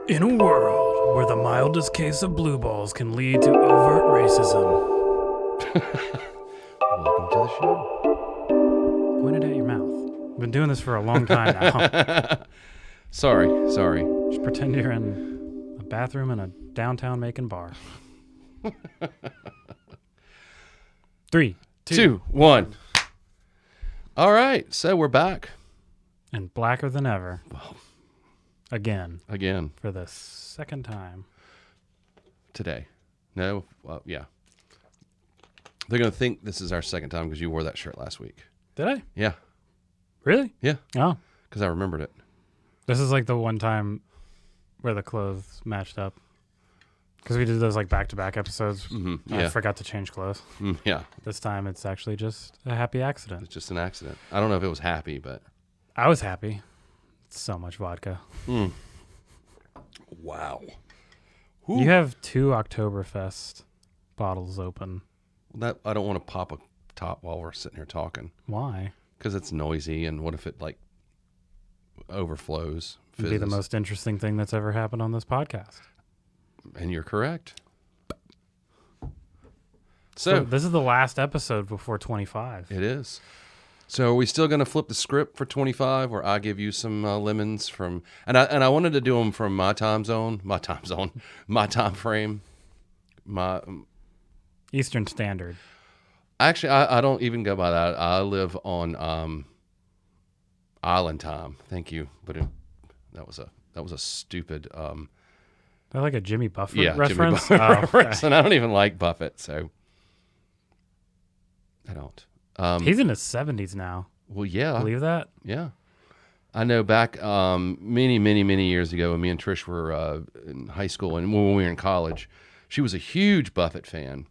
In a world where the mildest case of blue balls can lead to overt racism. Welcome to the show. Point it at your mouth. I've been doing this for a long time now. Sorry. Just pretend you're in a bathroom in a downtown Macon bar. 3, 2, 1. All right, so we're back. And blacker than ever. Well, Again. for the second time. Today. No, well, yeah. They're going to think this is our second time because you wore that shirt last week. Did I? Yeah. Really? Yeah. Oh. Because I remembered it. This is like the one time where the clothes matched up. Because we did those like back-to-back episodes. Mm-hmm. I Yeah. forgot to change clothes. Yeah. This time it's actually just a happy accident. It's just an accident. I don't know if it was happy, but. I was happy. So much vodka. Wow. You have 2 Oktoberfest bottles open. That I don't want to pop a top while we're sitting here talking. Why? Because it's noisy, and what if it like overflows? It'd be the most interesting thing that's ever happened on this podcast. And you're correct. So this is the last episode before 25. It is. So are we still going to flip the script for 25, where I give you some lemons from, and I wanted to do them from my time time frame, my Eastern Standard. Actually, I don't even go by that. I live on island time. Thank you, but that was a stupid. That like a Jimmy Buffett reference. Jimmy Buffett reference, okay. And I don't even like Buffett, so I don't. He's in his 70s now. Well, yeah. Believe that? Yeah. I know back many years ago when me and Trish were in high school and when we were in college, she was a huge Buffett fan.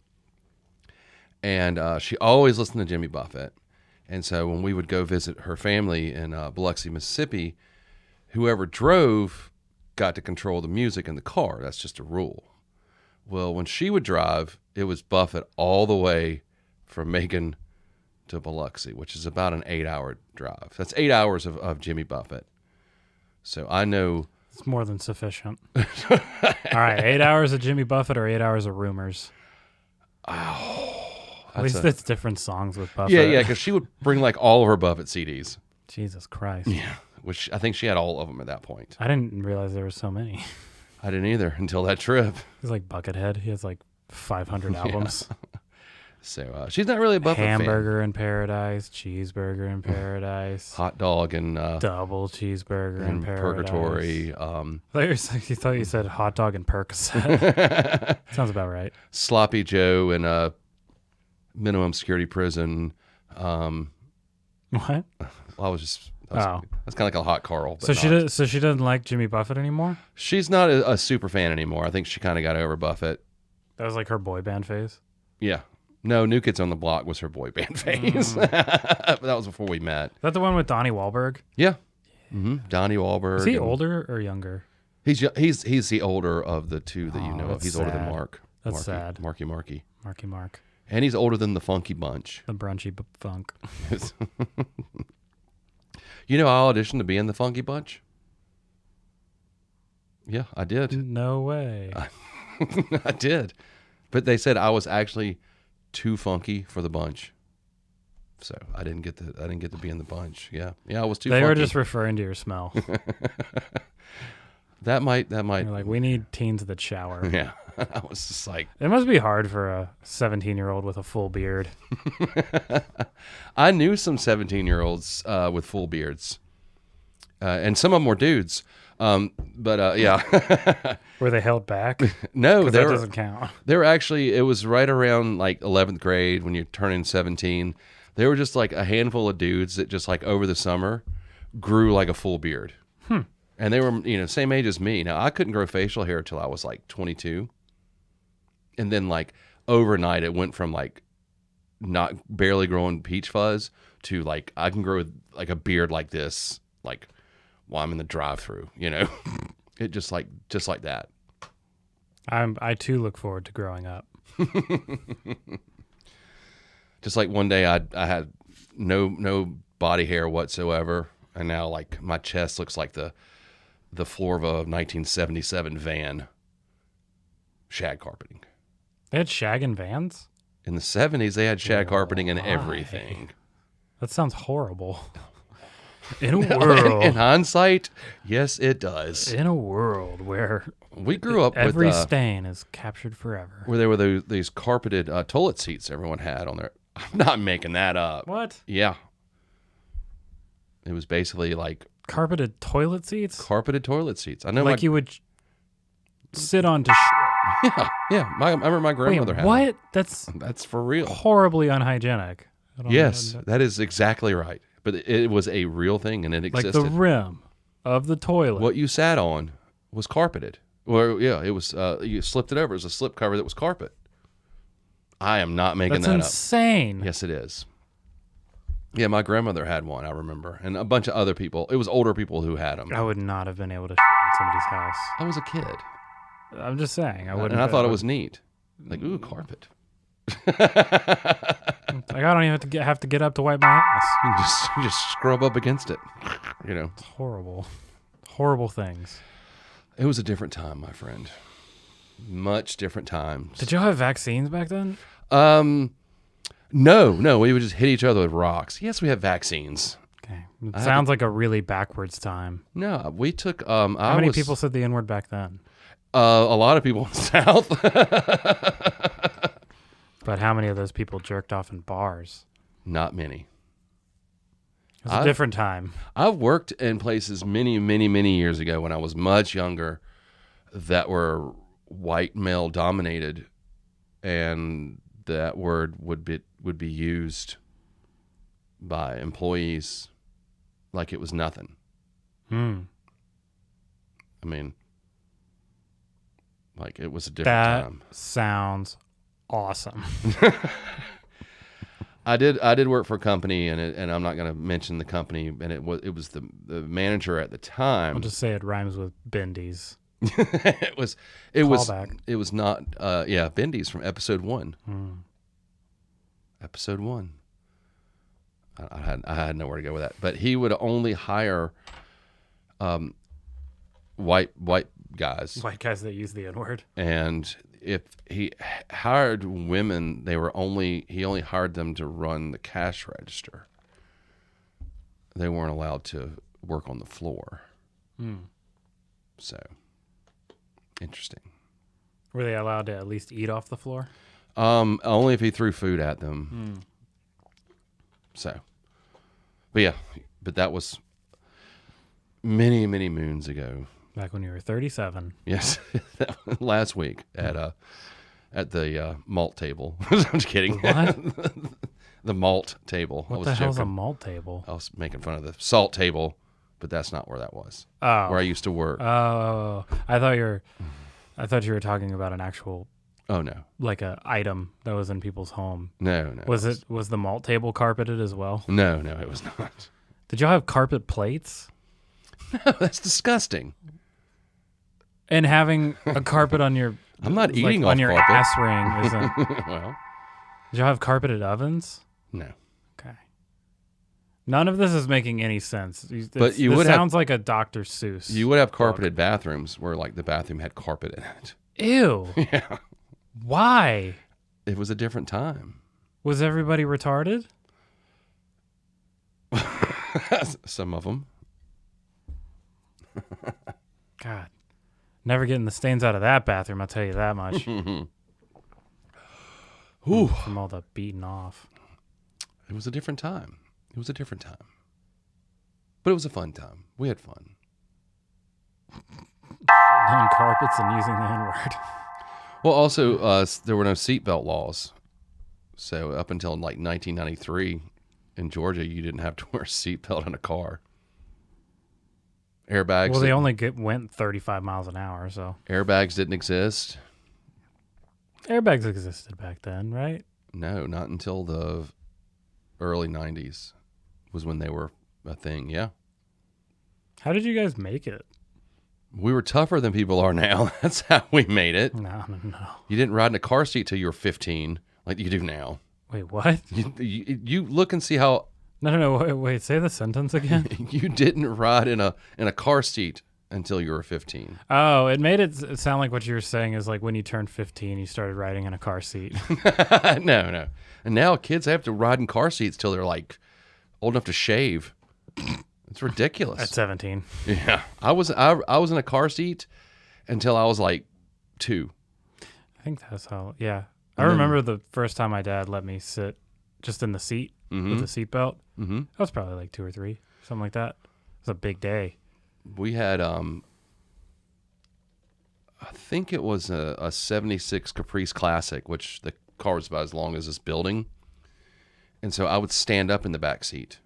And she always listened to Jimmy Buffett. And so when we would go visit her family in Biloxi, Mississippi, whoever drove got to control the music in the car. That's just a rule. Well, when she would drive, it was Buffett all the way from Macon to Biloxi, which is about an 8-hour drive. That's 8 hours of Jimmy Buffett. So I know. It's more than sufficient. All right, 8 hours of Jimmy Buffett or 8 hours of Rumors? Oh, at least it's different songs with Buffett. Yeah, because she would bring like all of her Buffett CDs. Jesus Christ. Yeah, which I think she had all of them at that point. I didn't realize there were so many. I didn't either until that trip. He's like Buckethead. He has like 500 albums. Yeah. So she's not really a Buffett Hamburger fan. in Paradise, Cheeseburger in Paradise, Hot Dog and Double Cheeseburger in Paradise. Purgatory. You thought you said Hot Dog and Percocet. Sounds about right. Sloppy Joe and Minimum Security Prison. What? That's kind of like a hot Carl. So she doesn't like Jimmy Buffett anymore? She's not a super fan anymore. I think she kind of got over Buffett. That was like her boy band phase? Yeah. No, New Kids on the Block was her boy band phase. That was before we met. Is that the one with Donnie Wahlberg? Yeah. Mm-hmm. Donnie Wahlberg. Is he older or younger? He's the older of the two that you know of. He's older than Mark. That's sad. Marky. Mark. And he's older than the Funky Bunch. The brunchy funk. You know, I auditioned to be in the Funky Bunch. Yeah, I did. No way. I did. But they said I was actually too funky for the bunch. So I didn't get to be in the bunch. Yeah, I was too funky. They were just referring to your smell. That might. You're like, we need teens that shower. Yeah. I was just like. It must be hard for a 17-year-old with a full beard. I knew some 17-year-olds with full beards. And some of them were dudes. Yeah. Were they held back? No, that doesn't count. They were actually, it was right around like 11th grade when you're turning 17. They were just like a handful of dudes that just like over the summer grew like a full beard. And they were, same age as me. Now, I couldn't grow facial hair until I was like 22. And then like overnight, it went from like not barely growing peach fuzz to like I can grow like a beard like this, like while I'm in the drive-thru, It just like that. I too look forward to growing up. Just like one day I had no body hair whatsoever, and now like my chest looks like the the floor of a 1977 van. Shag carpeting. They had shag in vans? In the 70s, they had shag carpeting and Why? everything. That sounds horrible. In a world. In hindsight, yes, it does. In a world where We grew up every with stain is captured forever. where there were these carpeted toilet seats everyone had on their. I'm not making that up. What? Yeah. It was basically like Carpeted toilet seats? carpeted toilet seats. I know, Like you would sit on to yeah. I remember my grandmother had what? That's them. That's for real. horribly unhygienic. I don't Yes, know. that is exactly right. But it was a real thing, and it Like existed. the rim of the toilet. What you sat on was carpeted. Well, yeah, it was. You slipped it over. It was a slip cover that was carpet. I am not making That's that insane. up. Yes, it is. Yeah, my grandmother had one, I remember, and a bunch of other people. It was older people who had them. I would not have been able to shit in somebody's house. I was a kid, I'm just saying. I wouldn't. and I thought it was neat. Like, ooh, carpet. Like I don't even have to get up to wipe my ass. You just scrub up against it. You know, It's horrible. Horrible things. it was a different time, my friend. Much different times. Did y'all have vaccines back then? No, we would just hit each other with rocks. Yes, we have vaccines. Okay. It sounds like a really backwards time. No, we took. How many people said the N-word back then? A lot of people in the South. But how many of those people jerked off in bars? Not many. It was a different time. I've worked in places many, many, many years ago when I was much younger that were white male dominated, and that word would be used by employees like it was nothing. I mean, like it was a different time. That sounds awesome. I did work for a company, and I'm not going to mention the company, and it was the manager at the time. I'll just say it rhymes with Bendy's. it was not Bendy's from episode 1. Episode 1. I had nowhere to go with that, but he would only hire white guys. White guys that use the N-word. And if he hired women, he only hired them to run the cash register. They weren't allowed to work on the floor. So interesting. Were they allowed to at least eat off the floor? Only if he threw food at them. So, but that was many, many moons ago. Back when you were 37. Yes, last week at the malt table. I'm just kidding. What? The malt table. What the hell's a malt table? I was making fun of the salt table, but that's not where that was. Oh. Where I used to work. Oh. I thought you were talking about an actual, Oh no. like a item that was in people's home. No. Was the malt table carpeted as well? No, it was not. Did y'all have carpet plates? No, that's disgusting. And having a carpet on your I'm not eating on off your carpet. ass ring isn't. Well, Did y'all have carpeted ovens? no. Okay. None of this is making any sense. But you this would sounds like a Dr. Seuss. You would have carpeted bathrooms where like the bathroom had carpet in it. Ew. Yeah. Why? It was a different time. Was everybody retarded? Some of them. God. Never getting the stains out of that bathroom, I'll tell you that much. From all the beating off. It was a different time. But it was a fun time. We had fun. On carpets and using the N-word. Well, also, there were no seatbelt laws. So up until like 1993 in Georgia, you didn't have to wear a seatbelt in a car. Airbags. Well, they only went 35 miles an hour, so. Airbags didn't exist. Airbags existed back then, right? No, not until the early 90s was when they were a thing, yeah. How did you guys make it? We were tougher than people are now. That's how we made it. No. You didn't ride in a car seat till you were 15 like you do now. Wait, what? You look and see how... No. Wait, say the sentence again. You didn't ride in a car seat until you were 15. Oh, it made it sound like what you were saying is like when you turned 15, you started riding in a car seat. No. And now kids have to ride in car seats till they're like old enough to shave. It's ridiculous. At 17. Yeah. I was in a car seat until I was like 2. I think that's how, yeah. I remember the first time my dad let me sit just in the seat with the seatbelt. Mm-hmm. That was probably like 2 or 3, something like that. It was a big day. We had, I think it was a 76 Caprice Classic, which the car was about as long as this building. And so I would stand up in the back seat.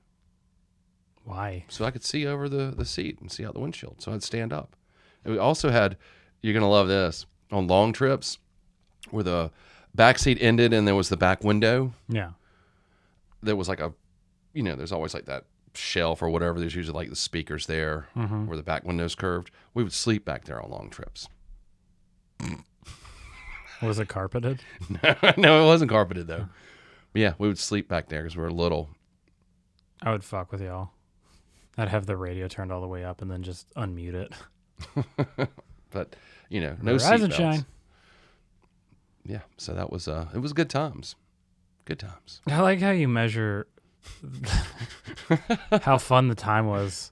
Why? So I could see over the seat and see out the windshield. So I'd stand up. And we also had, you're going to love this, on long trips where the back seat ended and there was the back window. Yeah. There was like there's always like that shelf or whatever. There's usually like the speakers there where the back window's curved. We would sleep back there on long trips. Was it carpeted? No, it wasn't carpeted though. Yeah, we would sleep back there because we were little. I would fuck with y'all. I'd have the radio turned all the way up and then just unmute it. But, no Rise and seatbelts. shine. Yeah, so that was, it was good times. Good times. I like how you measure how fun the time was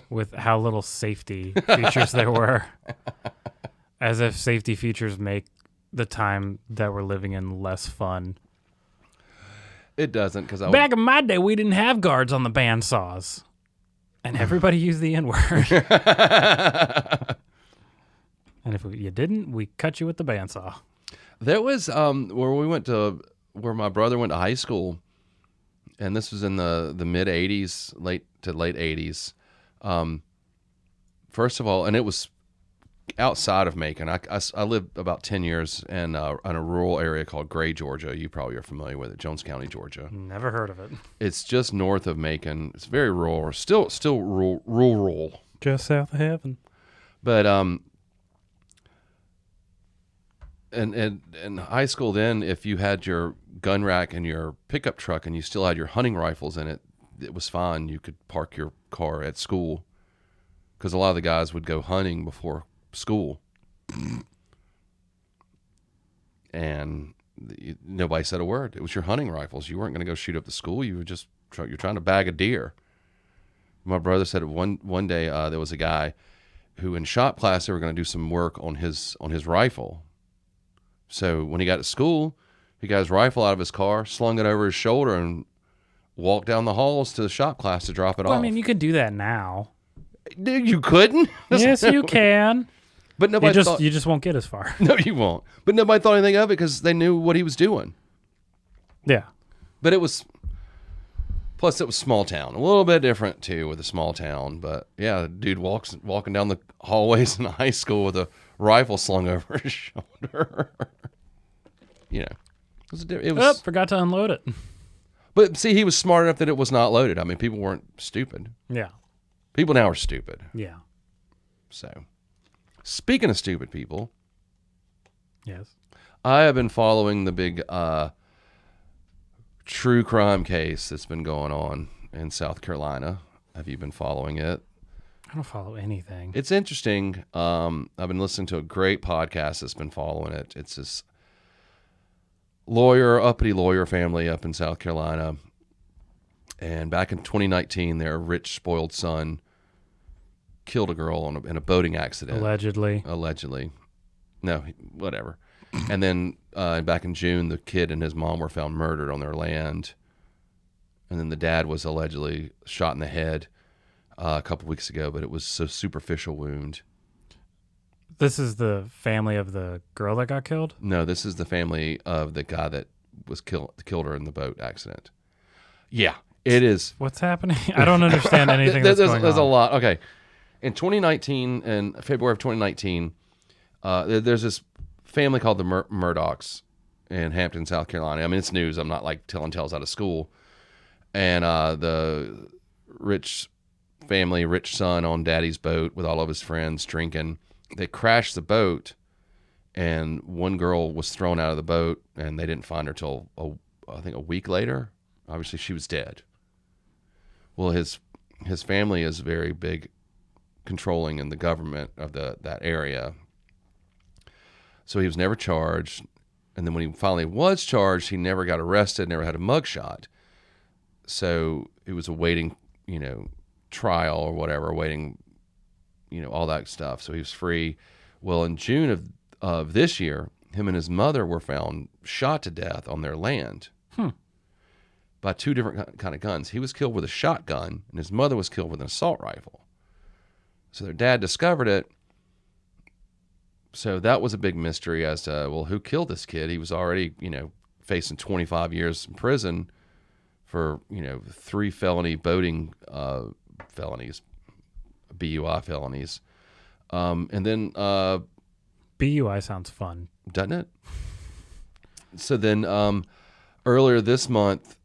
with how little safety features there were. As if safety features make the time that we're living in less fun. It doesn't, because Back in my day, we didn't have guards on the bandsaws. And everybody used the N-word. And if you didn't, we cut you with the bandsaw. There was where my brother went to high school, and this was in the mid 80s, late 80s. First of all, and it was outside of Macon. I lived about 10 years in a rural area called Gray, Georgia. You probably are familiar with it, Jones County, Georgia. Never heard of it. It's just north of Macon. It's very rural, still rural. Just south of heaven. But in high school then, if you had your gun rack and your pickup truck and you still had your hunting rifles in it, it was fine. You could park your car at school because a lot of the guys would go hunting before school. And nobody said a word. It was your hunting rifles. You weren't going to go shoot up the school. You were just you're trying to bag a deer. My brother said one day there was a guy who in shop class they were going to do some work on his rifle. So when he got to school, he got his rifle out of his car, slung it over his shoulder, and walked down the halls to the shop class to drop it off. I mean, you could do that now. You couldn't? Yes, you can. But nobody you just won't get as far. No, you won't. But nobody thought anything of it because they knew what he was doing. Yeah. But it was... Plus, it was small town. A little bit different, too, with a small town. But, yeah, the dude walking down the hallways in high school with a rifle slung over his shoulder. It was forgot to unload it. But, see, he was smart enough that it was not loaded. I mean, people weren't stupid. Yeah. People now are stupid. Yeah. So, speaking of stupid people. Yes. I have been following the big... true crime case that's been going on in South Carolina. Have you been following it? I don't follow anything. It's interesting. I've been listening to a great podcast that's been following it. It's this uppity lawyer family up in South Carolina. And back in 2019, their rich, spoiled son killed a girl in a boating accident. Allegedly. No, whatever. And then back in June, the kid and his mom were found murdered on their land. And then the dad was allegedly shot in the head a couple weeks ago, but it was a superficial wound. This is the family of the girl that got killed? No, this is the family of the guy that was killed her in the boat accident. Yeah, it is. What's happening? I don't understand anything that's going on. There's a lot. Okay. In 2019, in February of 2019, there's this family called the Murdochs in Hampton, South Carolina. I mean, it's news. I'm not like telling tales out of school. And the rich family, rich son on daddy's boat with all of his friends drinking. They crashed the boat, and one girl was thrown out of the boat, and they didn't find her till I think a week later. Obviously, she was dead. Well, his family is very big controlling in the government of that area. So he was never charged. And then when he finally was charged, he never got arrested, never had a mugshot. So it was awaiting, trial or whatever, awaiting, all that stuff. So he was free. Well, in June of this year, him and his mother were found shot to death on their land by two different kind of guns. He was killed with a shotgun, and his mother was killed with an assault rifle. So their dad discovered it. So that was a big mystery as to, well, who killed this kid? He was already, facing 25 years in prison for, 3 felony boating felonies, BUI felonies. And then... BUI sounds fun. Doesn't it? So then earlier this month,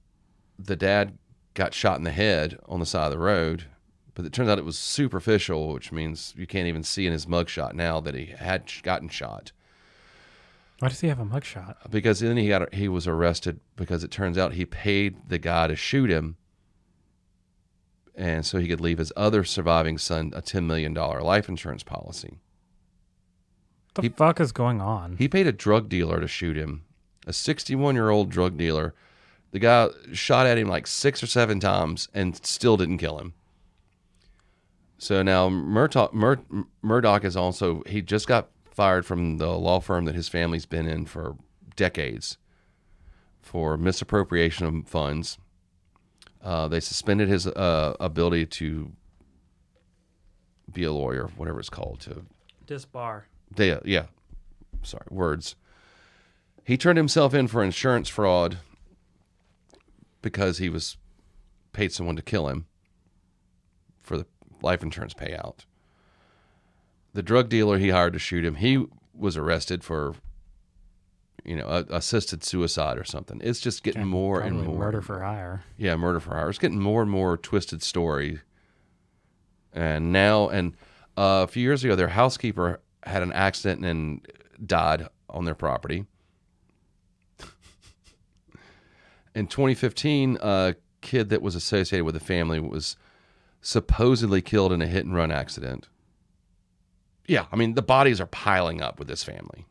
the dad got shot in the head on the side of the road. But it turns out it was superficial, which means you can't even see in his mugshot now that he had gotten shot. Why does he have a mugshot? Because then he was arrested because it turns out he paid the guy to shoot him, and so he could leave his other surviving son a $10 million life insurance policy. What the fuck is going on? He paid a drug dealer to shoot him, a 61-year-old drug dealer. The guy shot at him like 6 or 7 times and still didn't kill him. So now Murdoch is also, he just got fired from the law firm that his family's been in for decades for misappropriation of funds. They suspended his ability to be a lawyer, whatever it's called. Disbar. Yeah. Sorry, words. He turned himself in for insurance fraud because he was paid someone to kill him for the life insurance payout. The drug dealer he hired to shoot him, he was arrested for, assisted suicide or something. It's just getting more and more. Murder for hire. Yeah, murder for hire. It's getting more and more twisted story. And a few years ago, their housekeeper had an accident and died on their property. In 2015, a kid that was associated with the family was supposedly killed in a hit-and-run accident. Yeah, I mean, the bodies are piling up with this family.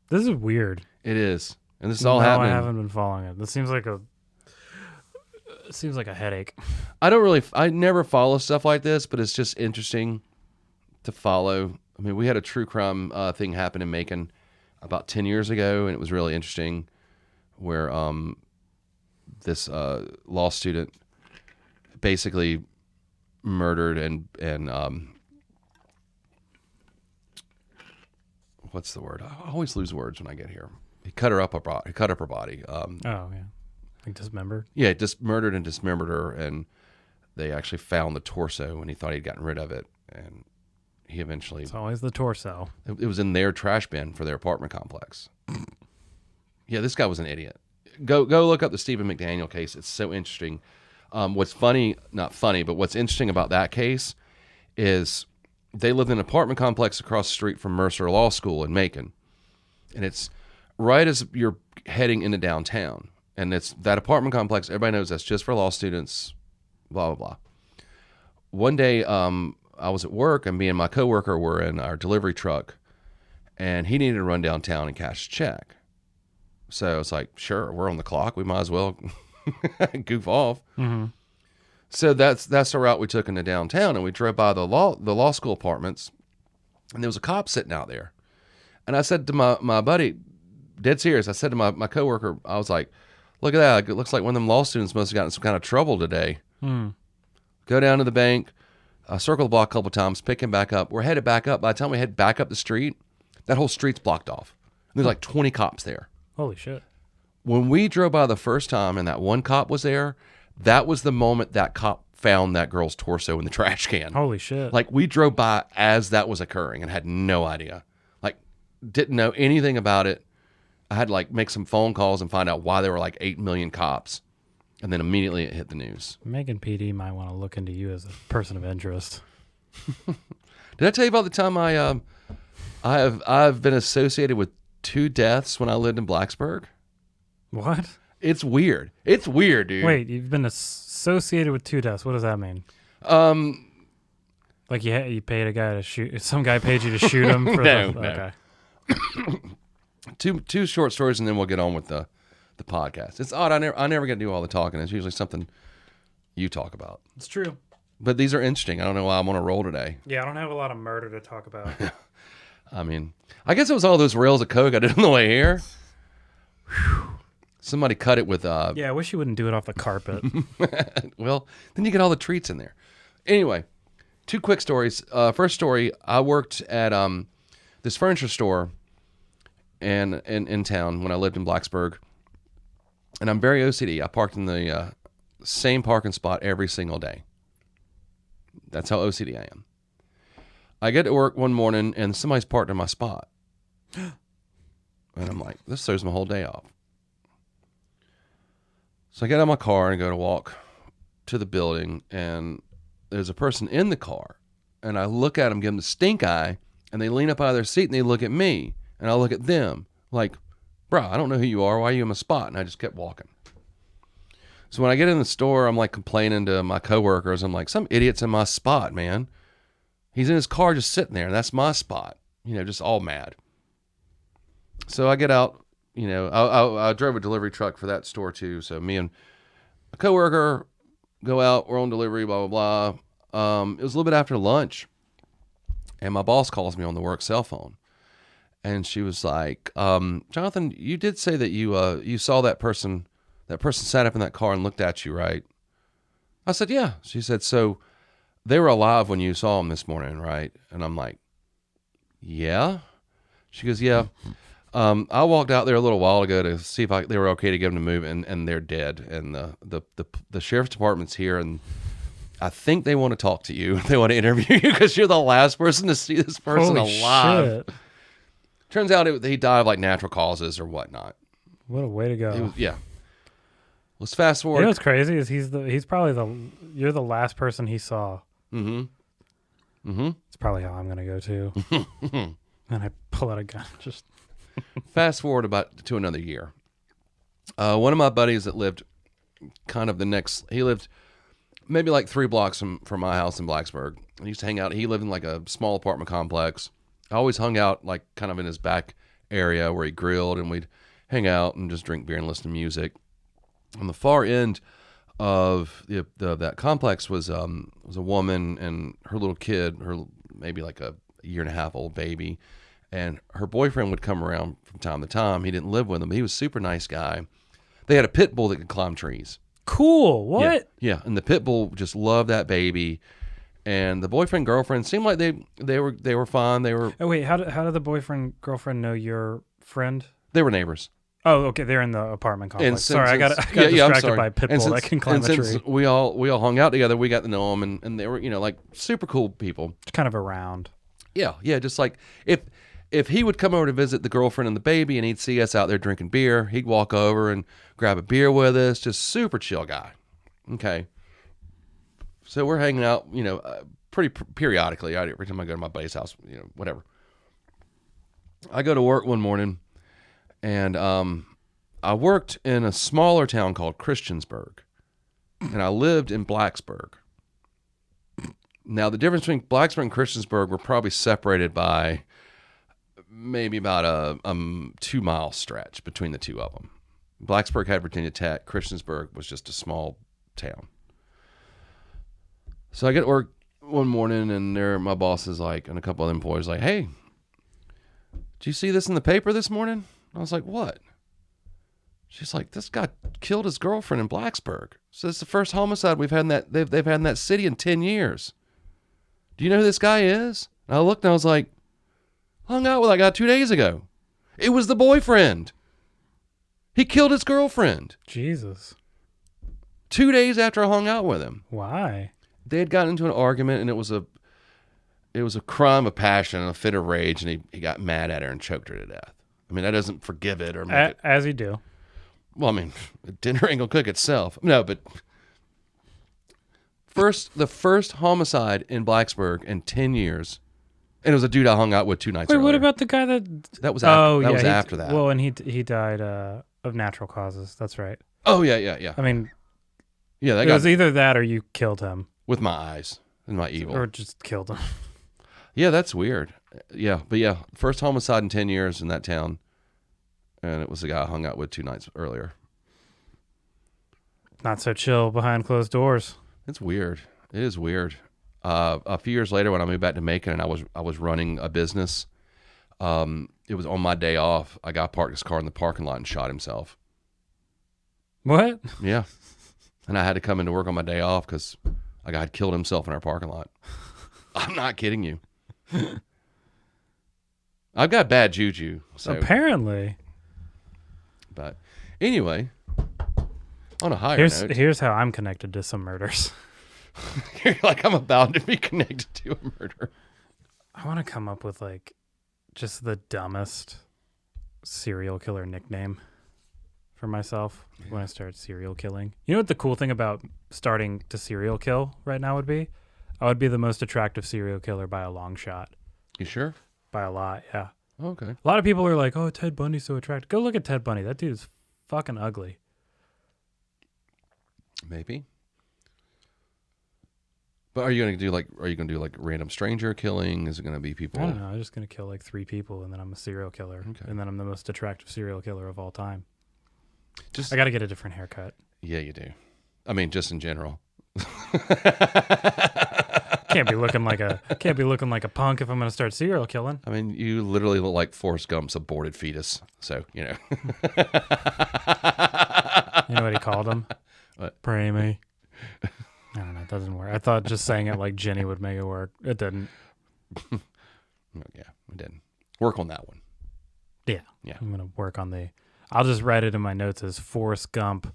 This is weird. It is. And this is all happening. I haven't been following it. This seems like a headache. I never follow stuff like this, but it's just interesting to follow. I mean, we had a true crime thing happen in Macon about 10 years ago, and it was really interesting where this law student basically murdered and what's the word? I always lose words when I get here. He cut her up her body. Oh yeah, like dismembered. Yeah, just murdered and dismembered her, and they actually found the torso, and he thought he'd gotten rid of it, and he eventually. It's always the torso. It was in their trash bin for their apartment complex. Yeah, this guy was an idiot. Go look up the Stephen McDaniel case. It's so interesting. What's funny, not funny, but what's interesting about that case is they lived in an apartment complex across the street from Mercer Law School in Macon. And it's right as you're heading into downtown. And it's that apartment complex, everybody knows that's just for law students, blah, blah, blah. One day, I was at work, and me and my coworker were in our delivery truck, and he needed to run downtown and cash a check. So it's like, sure, we're on the clock. We might as well goof off. Mm-hmm. So that's the route we took into downtown, and we drove by the law school apartments, and there was a cop sitting out there. And I said to my buddy, dead serious, I said to my coworker, I was like, look at that. It looks like one of them law students must have gotten some kind of trouble today. Go down to the bank, circle the block a couple times, pick him back up. We're headed back up. By the time we head back up the street, that whole street's blocked off. There's like 20 cops there. Holy shit. When we drove by the first time and that one cop was there, that was the moment that cop found that girl's torso in the trash can. Holy shit. Like, we drove by as that was occurring and had no idea. Like, didn't know anything about it. I had to like make some phone calls and find out why there were like 8 million cops. And then immediately it hit the news. Macon PD might want to look into you as a person of interest. Did I tell you about the time I've been associated with 2 deaths when I lived in Blacksburg? What? It's weird. It's weird, dude. Wait, you've been associated with 2 deaths. What does that mean? Like you paid a guy to shoot. Some guy paid you to shoot him. For No. Okay. Two short stories, and then we'll get on with the podcast. It's odd. I never get to do all the talking. It's usually something you talk about. It's true. But these are interesting. I don't know why I'm on a roll today. Yeah, I don't have a lot of murder to talk about. I mean, I guess it was all those rails of coke I did on the way here. Whew. Somebody cut it with... Yeah, I wish you wouldn't do it off the carpet. Well, then you get all the treats in there. Anyway, two quick stories. First story, I worked at this furniture store in town when I lived in Blacksburg. And I'm very OCD. I parked in the same parking spot every single day. That's how OCD I am. I get to work one morning and somebody's parked in my spot. And I'm like, this throws my whole day off. So I get out of my car and go to walk to the building, and there's a person in the car. And I look at them, give them the stink eye, and they lean up out of their seat and they look at me. And I look at them like, bro, I don't know who you are. Why are you in my spot? And I just kept walking. So when I get in the store, I'm like complaining to my coworkers. I'm like, some idiot's in my spot, man. He's in his car just sitting there, and that's my spot. Just all mad. So I get out. I drove a delivery truck for that store too. So me and a coworker go out. We're on delivery, blah, blah, blah. It was a little bit after lunch, and my boss calls me on the work cell phone. And she was like, Jonathan, you did say that you saw that person sat up in that car and looked at you, right? I said, yeah. She said, so they were alive when you saw them this morning, right? And I'm like, yeah. She goes, yeah. I walked out there a little while ago to see if they were okay to give them a move, and they're dead. And the sheriff's department's here, and I think they want to talk to you. They want to interview you because you're the last person to see this person Holy alive. Shit. Turns out he died of like natural causes or whatnot. What a way to go. Yeah. Let's fast forward. You know what's crazy is he's probably you're the last person he saw. Mm-hmm. Mm-hmm. It's probably how I'm gonna go too. And I pull out a gun. Just fast forward to another year. One of my buddies that lived kind of he lived maybe like 3 blocks from my house in Blacksburg. I used to hang out. He lived in like a small apartment complex. I always hung out like kind of in his back area where he grilled, and we'd hang out and just drink beer and listen to music. On the far end of that complex was a woman and her little kid, her maybe like a year and a half old baby, and her boyfriend would come around from time to time. He didn't live with them, but he was a super nice guy. They had a pit bull that could climb trees. cool. What? Yeah, and the pit bull just loved that baby. And the boyfriend girlfriend seemed like they were fine. They were. Oh wait, how did the boyfriend girlfriend know your friend? They were neighbors. Oh, okay. They're in the apartment complex. Since, I got distracted by a pit bull that can climb a tree. Since we all hung out together, we got to know them, and they were like super cool people. It's kind of around. Yeah. Just like if he would come over to visit the girlfriend and the baby, and he'd see us out there drinking beer, he'd walk over and grab a beer with us. Just super chill guy. Okay. So we're hanging out, pretty periodically. Every time I go to my buddy's house, whatever. I go to work one morning, and I worked in a smaller town called Christiansburg, and I lived in Blacksburg. Now, the difference between Blacksburg and Christiansburg were probably separated by maybe about a 2-mile stretch between the two of them. Blacksburg had Virginia Tech. Christiansburg was just a small town. So I get to work one morning, and my boss is like, and a couple of employees like, "Hey, did you see this in the paper this morning?" I was like, "What?" She's like, "This guy killed his girlfriend in Blacksburg. So it's the first homicide we've had in that they've had in that city in 10 years. Do you know who this guy is?" And I looked, and I was like, "Hung out with that guy 2 days ago. It was the boyfriend. He killed his girlfriend. Jesus. 2 days after I hung out with him." Why? They had gotten into an argument, and it was a crime of passion and a fit of rage, and he got mad at her and choked her to death. I mean, that doesn't forgive it or make it. As you do. Well, I mean, dinner ain't gonna cook itself. No, but the first homicide in Blacksburg in 10 years, and it was a dude I hung out with 2 nights earlier. Wait, what about the guy that? That was after, after that. Well, and he died of natural causes. That's right. Oh yeah. I mean, Yeah, it was either that or you killed him. with my eyes. I'm not evil. Or just killed him. Yeah, that's weird. Yeah, but yeah, first homicide in 10 years in that town. And it was the guy I hung out with 2 nights earlier. Not so chill behind closed doors. It's weird. It is weird. A few years later when I moved back to Macon and I was running a business, it was on my day off. A guy parked his car in the parking lot and shot himself. What? Yeah. And I had to come into work on my day off because a guy had killed himself in our parking lot. I'm not kidding you. I've got bad juju. So. Apparently. But anyway, on a higher note. Here's how I'm connected to some murders. You're like, I'm about to be connected to a murder. I want to come up with like just the dumbest serial killer nickname for myself when I start serial killing. You know what the cool thing about starting to serial kill right now would be? I would be the most attractive serial killer by a long shot. You sure? By a lot, yeah. Okay. A lot of people are like, oh, Ted Bundy's so attractive. Go look at Ted Bundy. That dude's fucking ugly. Maybe. But are you gonna do like random stranger killing? Is it gonna be people? I don't know. I'm just gonna kill like 3 people and then I'm a serial killer. Okay. And then I'm the most attractive serial killer of all time. Just I gotta get a different haircut. Yeah, you do. I mean, just in general. Can't be looking like a punk if I'm gonna start serial killing. I mean, you literally look like Forrest Gump's aborted fetus. So, you know. You know what he called him? What? Pray me. I don't know. It doesn't work. I thought just saying it like Jenny would make it work. It didn't. Yeah, it didn't. Work on that one. Yeah. Yeah. I'm gonna work on I'll just write it in my notes as Forrest Gump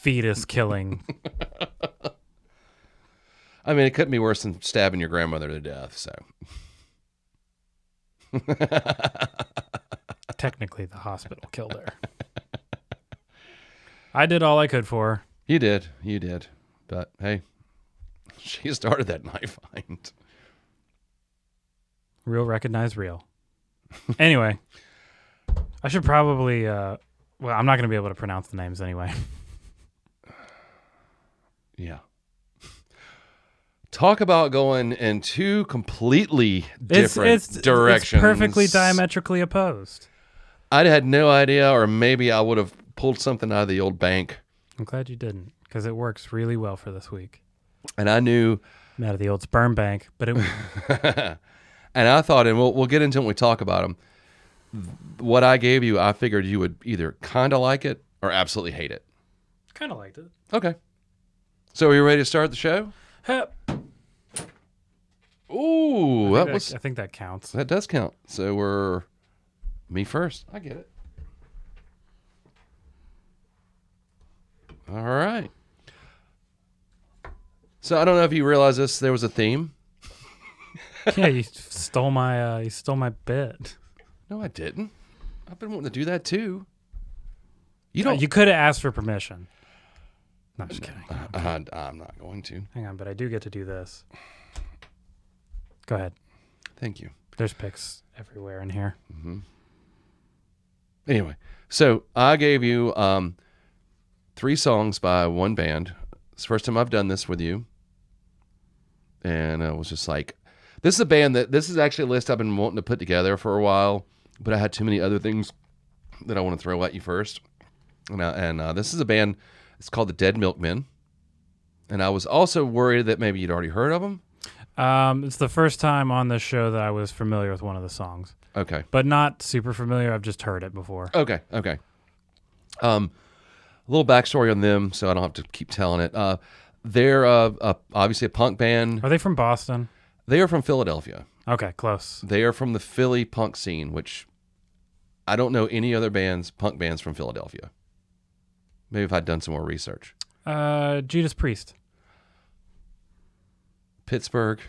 fetus killing. I mean, it couldn't be worse than stabbing your grandmother to death, so. Technically, the hospital killed her. I did all I could for her. You did. But, hey, she started that knife fight. Real recognize real. Anyway, I should probably, I'm not going to be able to pronounce the names anyway. Yeah. Talk about going in 2 completely different directions. It's perfectly diametrically opposed. I had no idea, or maybe I would have pulled something out of the old bank. I'm glad you didn't, because it works really well for this week. And I knew... Out of the old sperm bank, but it... And I thought, and we'll get into it when we talk about them, what I gave you, I figured you would either kind of like it or absolutely hate it. Kind of liked it. Okay. So are you ready to start the show? Hep. Ooh, I think that counts. That does count. So we're me first. I get it. All right. So I don't know if you realize this. There was a theme. Yeah, you stole my bit. No, I didn't. I've been wanting to do that too. You could have asked for permission. No, just kidding. I'm not going to. Hang on, but I do get to do this. Go ahead. Thank you. There's pics everywhere in here. Mm-hmm. Anyway, so I gave you 3 songs by one band. It's the first time I've done this with you. And I was just like, this is actually a list I've been wanting to put together for a while, but I had too many other things that I want to throw at you first. And this is a band, it's called the Dead Milkmen. And I was also worried that maybe you'd already heard of them. It's the first time on this show that I was familiar with one of the songs. Okay. But not super familiar. I've just heard it before. Okay. A little backstory on them, so I don't have to keep telling it. They're obviously a punk band. Are they from Boston? They are from Philadelphia. Okay, close. They are from the Philly punk scene, which I don't know any other punk bands from Philadelphia. Maybe if I'd done some more research. Judas Priest. Pittsburgh.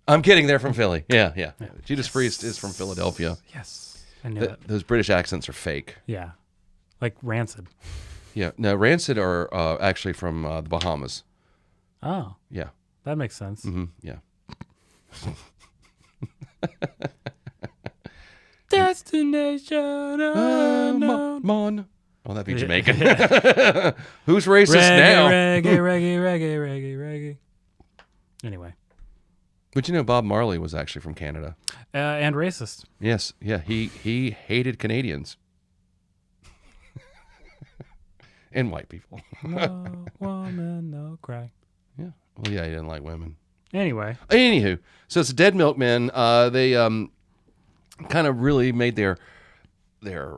I'm kidding. They're from Philly. Yeah. Judas Priest is from Philadelphia. Yes. I knew it. Those British accents are fake. Yeah. Like Rancid. Yeah. No, Rancid are actually from the Bahamas. Oh. Yeah. That makes sense. Mm-hmm. Yeah. Destination unknown. Oh, that'd be Jamaican. Who's racist now? Reggae. Anyway. But you know, Bob Marley was actually from Canada. And racist. Yes. Yeah. He hated Canadians. And white people. No woman, no cry. Yeah. Well, yeah, he didn't like women. Anyway. Anywho, so it's Dead Milkmen. They kind of really made their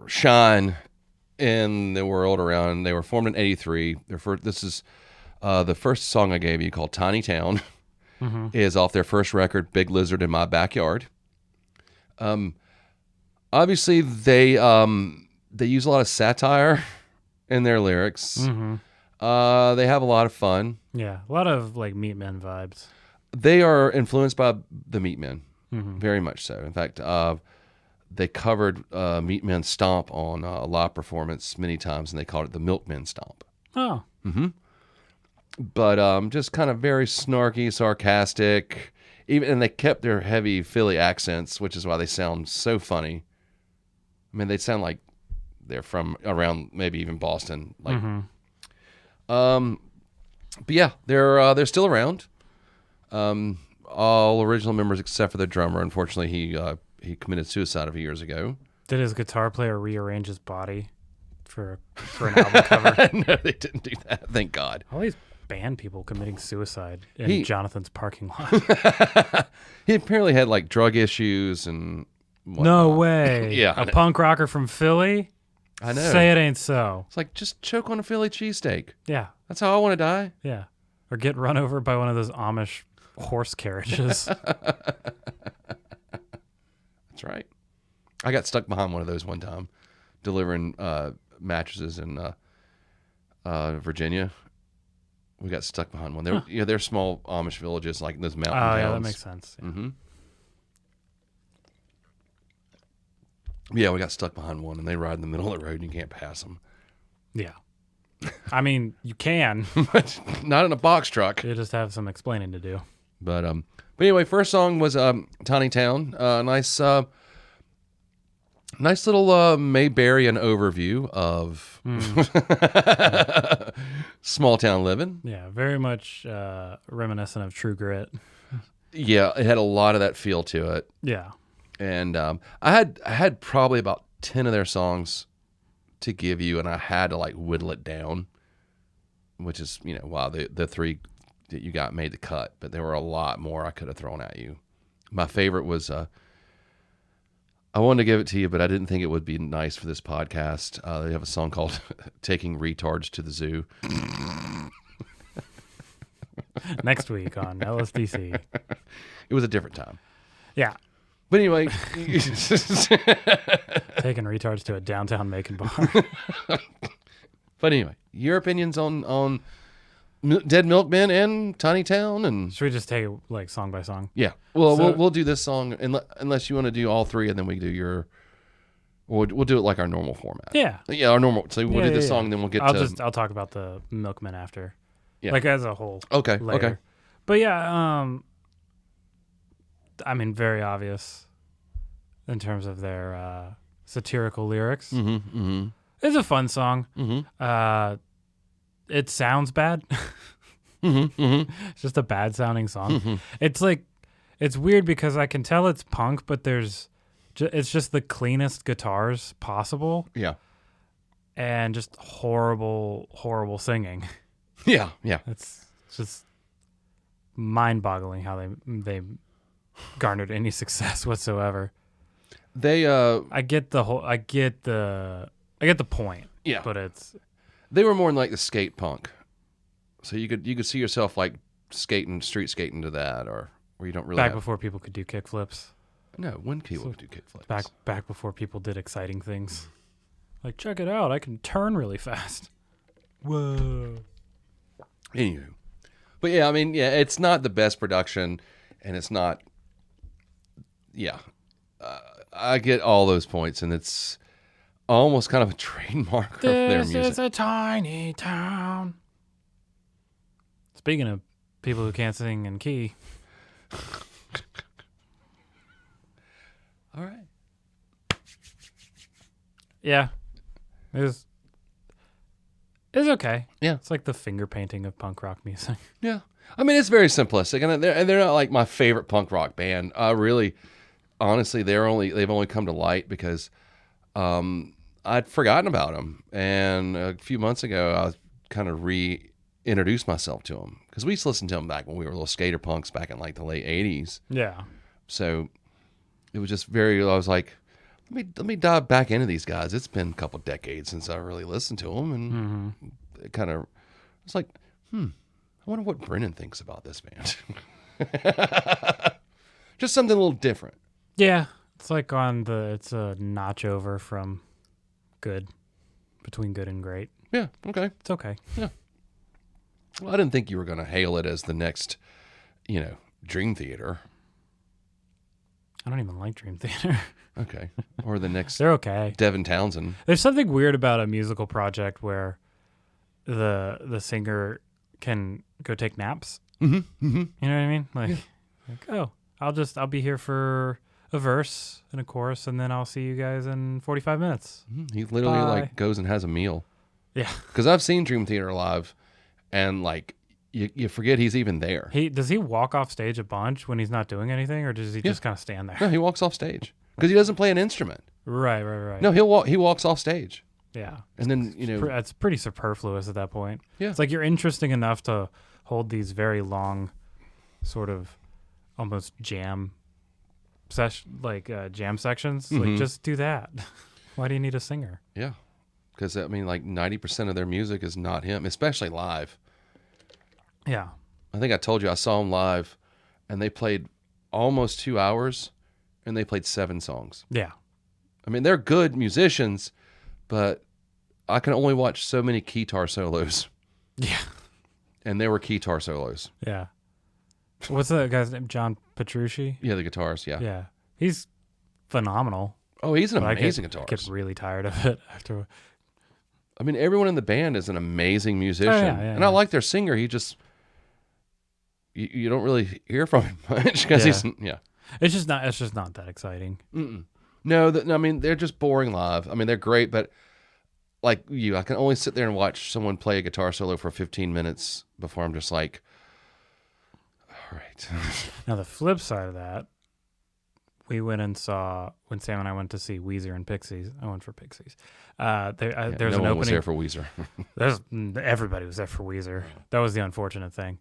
shine in the world around. They were formed in '83. This is the first song I gave you called "Tiny Town." Is off their first record, "Big Lizard in My Backyard." Obviously, they use a lot of satire in their lyrics. They have a lot of fun. Yeah, a lot of like Meatmen vibes. They are influenced by the Meatmen, very much so. In fact, they covered Meatmen Stomp on a live performance many times, and they called it the Milkmen Stomp. Oh. But just kind of very snarky, sarcastic. And they kept their heavy Philly accents, which is why they sound so funny. I mean, they sound like they're from around maybe even Boston. Like, but yeah, they're still around. All original members except for the drummer. Unfortunately, he committed suicide a few years ago. Did his guitar player rearrange his body for an album cover? No, they didn't do that. Thank God. All these band people committing suicide in Jonathan's parking lot. He apparently had like drug issues and whatnot. No way. Yeah, A punk rocker from Philly? I know. Say it ain't so. It's like, just choke on a Philly cheesesteak. Yeah. That's how I want to die. Yeah. Or get run over by one of those Amish horse carriages. That's right. I got stuck behind one of those one time, delivering mattresses in Virginia. We got stuck behind one. They're small Amish villages, like in those mountain towns. Oh, yeah, that makes sense. Yeah. Yeah, we got stuck behind one, and they ride in the middle of the road, and you can't pass them. Yeah. I mean, you can. But not in a box truck. You just have some explaining to do. But anyway, first song was Tiny Town. Nice little Mayberian overview of small town living. Yeah, very much reminiscent of True Grit. Yeah, it had a lot of that feel to it. Yeah. And I had probably about 10 of their songs to give you, and I had to like whittle it down, which is, wow, the three that you got made the cut, but there were a lot more I could have thrown at you. My favorite was I wanted to give it to you, but I didn't think it would be nice for this podcast. They have a song called "Taking Retards to the Zoo." Next week on LSDC. It was a different time. Yeah. But anyway. Taking retards to a downtown Macon bar. But anyway, your opinions on Dead Milkmen and Tiny Town, and should we just take it like song by song? Yeah. Well, we'll do this song unless you want to do all three, and then we do your. We'll do it like our normal format. Yeah. Yeah, our normal. So we'll do this song, and then we'll get I'll talk about the Milkmen after. Yeah. Like as a whole. Okay. Later. Okay. But yeah, I mean, very obvious in terms of their satirical lyrics. It's a fun song. It sounds bad. It's just a bad sounding song. It's like, it's weird because I can tell it's punk, but it's just the cleanest guitars possible. Yeah. And just horrible, horrible singing. Yeah. It's just mind-boggling how they garnered any success whatsoever. I get the point. Yeah. But they were more like the skate punk. So you could see yourself like street skating to that, or where you don't really before people could do kickflips. No, when people could do kickflips. Back before people did exciting things. Like, check it out, I can turn really fast. Whoa. Anywho. But yeah, I mean, yeah, it's not the best production, and it's not. Yeah, I get all those points, and it's almost kind of a trademark of their music. This is a tiny town. Speaking of people who can't sing in key. All right. Yeah, it It's okay. Yeah. It's like the finger painting of punk rock music. Yeah. I mean, it's very simplistic, and they're not like my favorite punk rock band. Honestly, they've only come to light because I'd forgotten about them, and a few months ago I kind of reintroduced myself to them because we used to listen to them back when we were little skater punks back in like the late '80s. Yeah. So it was just I was like, let me dive back into these guys. It's been a couple decades since I really listened to them, and it kind of it's like, I wonder what Brennan thinks about this band. Just something a little different. Yeah. It's like it's a notch over from good, between good and great. Yeah, okay. It's okay. Yeah. Well, I didn't think you were going to hail it as the next, Dream Theater. I don't even like Dream Theater. Okay. Or the next They're okay. Devin Townsend. There's something weird about a musical project where the singer can go take naps. Mm-hmm. Mm-hmm. You know what I mean? Like, I'll be here for a verse and a chorus, and then I'll see you guys in 45 minutes. He literally like goes and has a meal. Yeah. Because I've seen Dream Theater live, and like you forget he's even there. Does he walk off stage a bunch when he's not doing anything, or does he just kind of stand there? No, he walks off stage because he doesn't play an instrument. Right. No, he walks off stage. Yeah. And then it's pretty superfluous at that point. Yeah. It's like you're interesting enough to hold these very long, sort of almost jam sections. Mm-hmm. Like, just do that. Why do you need a singer? Yeah. Because, I mean, like 90% of their music is not him, especially live. Yeah. I think I told you I saw him live, and they played almost 2 hours, and they played 7 songs. Yeah. I mean, they're good musicians, but I can only watch so many guitar solos. Yeah. And there were guitar solos. Yeah. What's that guy's name? John Petrucci? Yeah, the guitars, yeah. Yeah. He's phenomenal. Oh, he's an But amazing I guitarist. get really tired of it after. I mean, everyone in the band is an amazing musician. And I like their singer. He just, you don't really hear from him much because he's. It's just not that exciting. Mm-mm. No, I mean, they're just boring live. I mean, they're great, but like I can only sit there and watch someone play a guitar solo for 15 minutes before I'm just like, all right. Now, the flip side of that, we went and saw, when Sam and I went to see Weezer and Pixies. I went for Pixies. There's no an one opening. was there for Weezer. Everybody was there for Weezer. That was the unfortunate thing.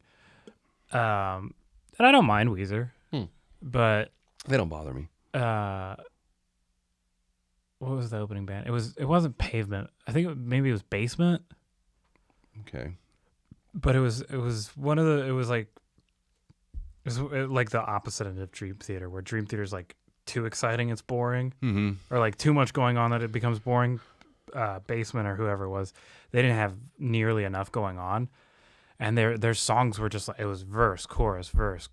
And I don't mind Weezer, but They don't bother me. what was the opening band? It wasn't Pavement. I think maybe it was Basement. Okay. But it was one of the. It was like the opposite end of Dream Theater, where Dream Theater is like too exciting, it's boring, or like too much going on that it becomes boring. Basement or whoever it was, they didn't have nearly enough going on, and their songs were just like, it was verse, chorus, bridge,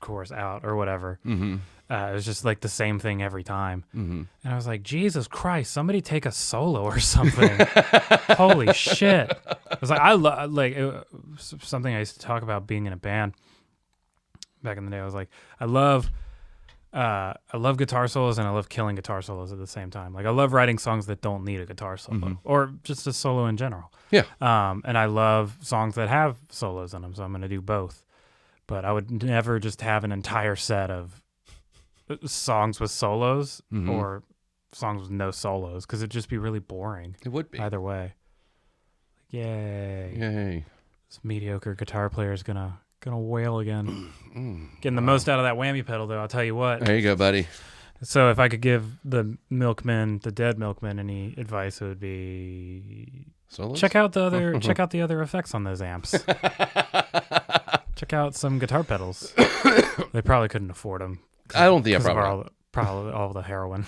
chorus out, or whatever. It was just like the same thing every time, and I was like, Jesus Christ, somebody take a solo or something. Holy shit. It was like something I used to talk about being in a band back in the day. I was like, I love guitar solos, and I love killing guitar solos at the same time. Like, I love writing songs that don't need a guitar solo, or just a solo in general. Yeah. And I love songs that have solos in them, so I'm going to do both. But I would never just have an entire set of songs with solos or songs with no solos, because it'd just be really boring. It would be. Either way. Yay. This mediocre guitar player is gonna wail again. Getting the most out of that whammy pedal, though, I'll tell you what. There you go, buddy. So if I could give the Dead Milkman, any advice, it would be Solos? check out the other effects on those amps. Check out some guitar pedals. They probably couldn't afford them. I don't think I probably all the heroin.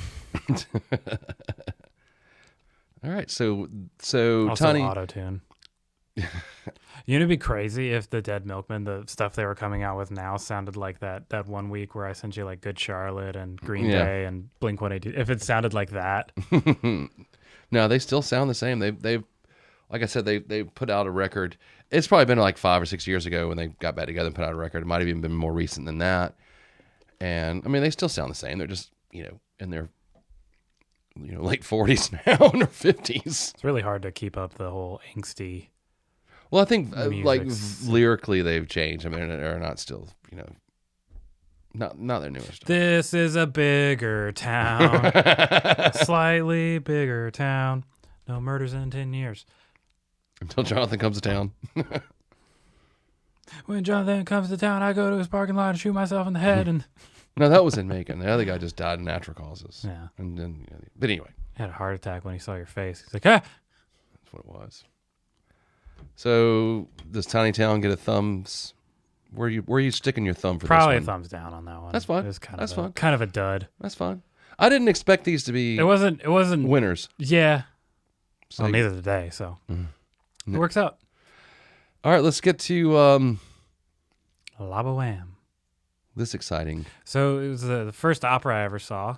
All right, so Also Tony, auto-tune. You know, it'd be crazy if the Dead Milkman, the stuff they were coming out with now, sounded like that one week where I sent you like Good Charlotte and Green Day and Blink-182. If it sounded like that. No, they still sound the same. They've like I said, they put out a record. It's probably been like 5 or 6 years ago when they got back together and put out a record. It might have even been more recent than that. And I mean, they still sound the same. They're just, in their late 40s now or 50s. It's really hard to keep up the whole angsty. Well, I think like Music's- lyrically they've changed. I mean, they're not still, not their newest stuff. This is a bigger town, a slightly bigger town. No murders in 10 years. Until Jonathan comes to town. When Jonathan comes to town, I go to his parking lot and shoot myself in the head. And No, that was in Macon. The other guy just died of natural causes. yeah, And then, but anyway, had a heart attack when he saw your face. He's like, ah. that's what it was. So does Tiny Town get a thumbs? Where are you sticking your thumb for Probably a this one? thumbs down on that one. That's fine. It was kind That's of fine. kind of a dud. That's fine. I didn't expect these to be It wasn't. winners. Yeah. So Well, neither did they. So Mm-hmm. it works out. all right, let's get to La Boheme. this exciting. So it was the first opera I ever saw.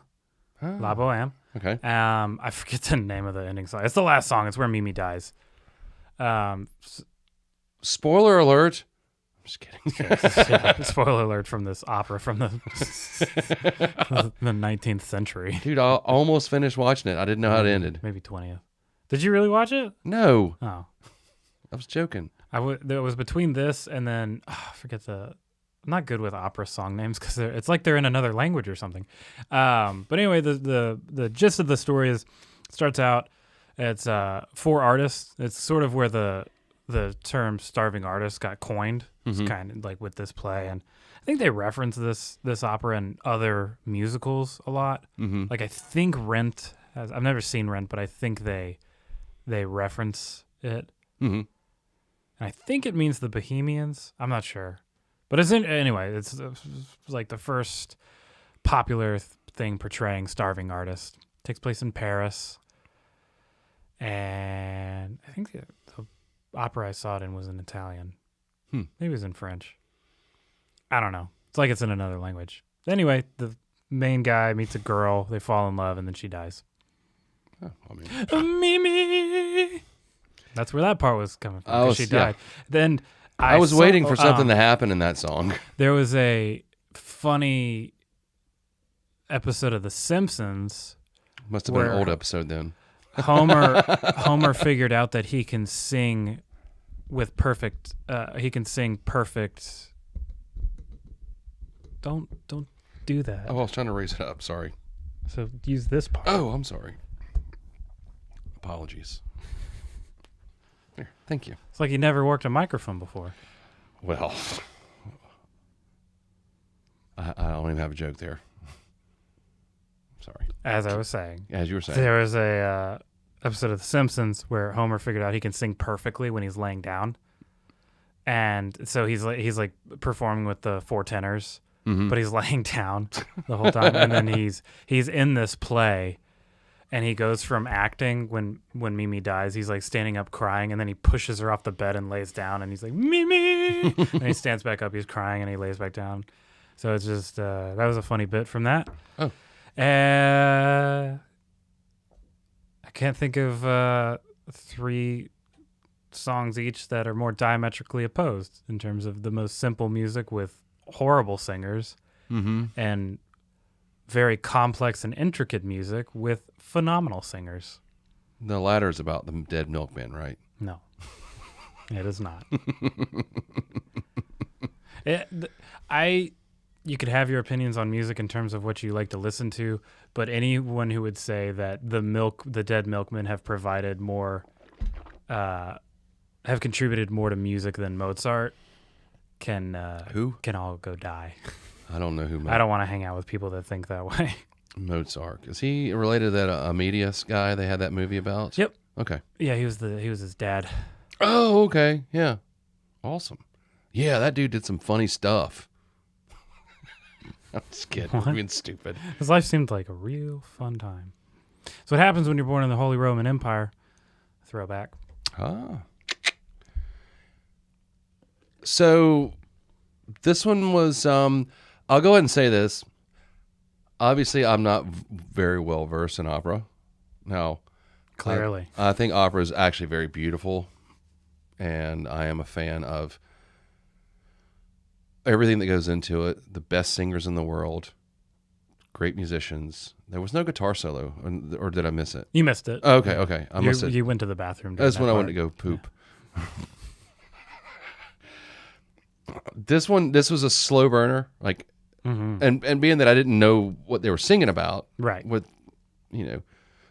La Boheme. Okay. I forget the name of the ending song. It's the last song. It's where Mimi dies. Spoiler alert. I'm just kidding. Yeah, spoiler alert from this opera from the 19th century. Dude, I almost finished watching it. I didn't know how it ended. Maybe 20th. Did you really watch it? No, Oh, I was joking. there was between this and then I forget I'm not good with opera song names because it's like they're in another language or something. But anyway, the gist of the story starts out. It's 4 artists. It's sort of where the term starving artist got coined. It's kind of like with this play, and I think they reference this opera in other musicals a lot. Like I think Rent has. I've never seen Rent, but I think they reference it. And I think it means the Bohemians. I'm not sure, but anyway. It's like the first popular thing portraying starving artist. Takes place in Paris, and I think the opera I saw it in was in Italian. Maybe it was in French. I don't know. It's like it's in another language. Anyway, the main guy meets a girl. They fall in love, and then she dies. Oh, I mean, Mimi. That's where that part was coming from. 'Cause she yeah. died. Then I was waiting for something to happen in that song. There was a funny episode of The Simpsons. Must have been an Where- old episode then. Homer figured out that he can sing with perfect. He can sing perfect. Don't do that. Oh, I was trying to raise it up. Sorry. So use this part. Oh, I'm sorry. Apologies. Here, thank you. It's like you never worked a microphone before. Well, I don't even have a joke there. Sorry. As I was saying, As you were saying. there was a episode of The Simpsons where Homer figured out he can sing perfectly when he's laying down, and so he's like performing with the 4 tenors, but he's laying down the whole time, and then he's in this play, and he goes from acting when Mimi dies, he's like standing up crying, and then he pushes her off the bed and lays down, and he's like Mimi, and he stands back up, he's crying, and he lays back down. So it's just that was a funny bit from that. Oh. I can't think of 3 songs each that are more diametrically opposed in terms of the most simple music with horrible singers and very complex and intricate music with phenomenal singers. The latter is about the Dead Milkman, right? No, it is not. You could have your opinions on music in terms of what you like to listen to, but anyone who would say that the Dead Milkmen have provided more, have contributed more to music than Mozart, can all go die. I don't know who I don't want to hang out with people that think that way. Mozart. Is he related to that Amadeus guy they had that movie about? Yep. Okay. Yeah, he was his dad. Oh, okay. Yeah. Awesome. Yeah, that dude did some funny stuff. I'm just kidding. I'm being stupid. His life seemed like a real fun time. So what happens when you're born in the Holy Roman Empire? Throwback. Ah. So this one was, I'll go ahead and say this. Obviously, I'm not very well versed in opera. Now, Clearly. I think opera is actually very beautiful, and I am a fan of everything that goes into it. The best singers in the world, great musicians. There was no guitar solo, or did I miss it? You missed it. Okay. I missed it. You went to the bathroom. That's when I went to go poop. Yeah. This was a slow burner, like, and being that I didn't know what they were singing about, right? With,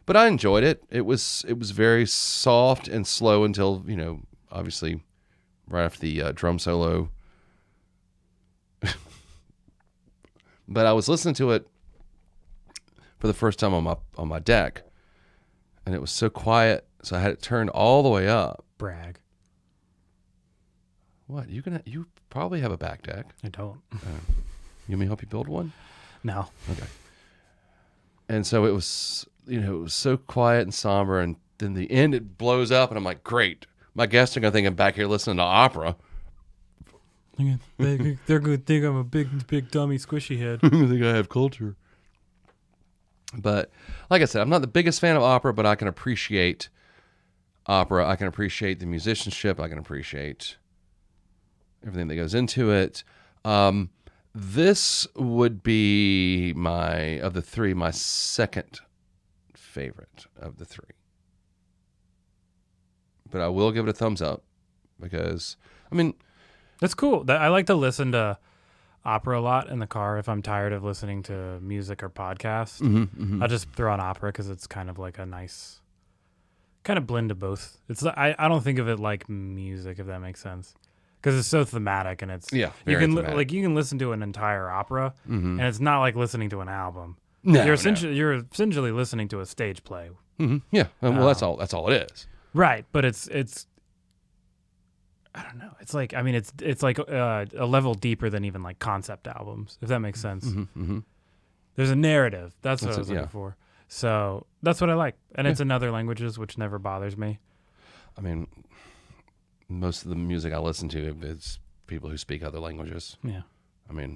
but I enjoyed it. It was very soft and slow until, obviously, right after the drum solo. But I was listening to it for the first time on my deck, and it was so quiet, so I had it turned all the way up. Brag. What? You probably have a back deck. I don't. You want me to help you build one? No. Okay. And so it was, it was so quiet and somber, and then the end it blows up, and I'm like, great. My guests are gonna think I'm back here listening to opera. They're gonna think I'm a big dummy squishy head. I think I have culture. But like I said, I'm not the biggest fan of opera, but I can appreciate opera. I can appreciate the musicianship. I can appreciate everything that goes into it. This would be my second favorite of the three. But I will give it a thumbs up because, that's cool. I like to listen to opera a lot in the car if I'm tired of listening to music or podcast. I'll just throw on opera because it's kind of like a nice kind of blend of both. I don't think of it like music, if that makes sense. Because it's so thematic, and it's you can listen to an entire opera, and it's not like listening to an album. No, you're essentially listening to a stage play. Yeah, well, that's all it is. Right, but it's I don't know. It's like it's like a level deeper than even like concept albums, if that makes sense. There's a narrative. That's what I was looking for. So that's what I like, and it's in other languages, which never bothers me. Most of the music I listen to is people who speak other languages. Yeah.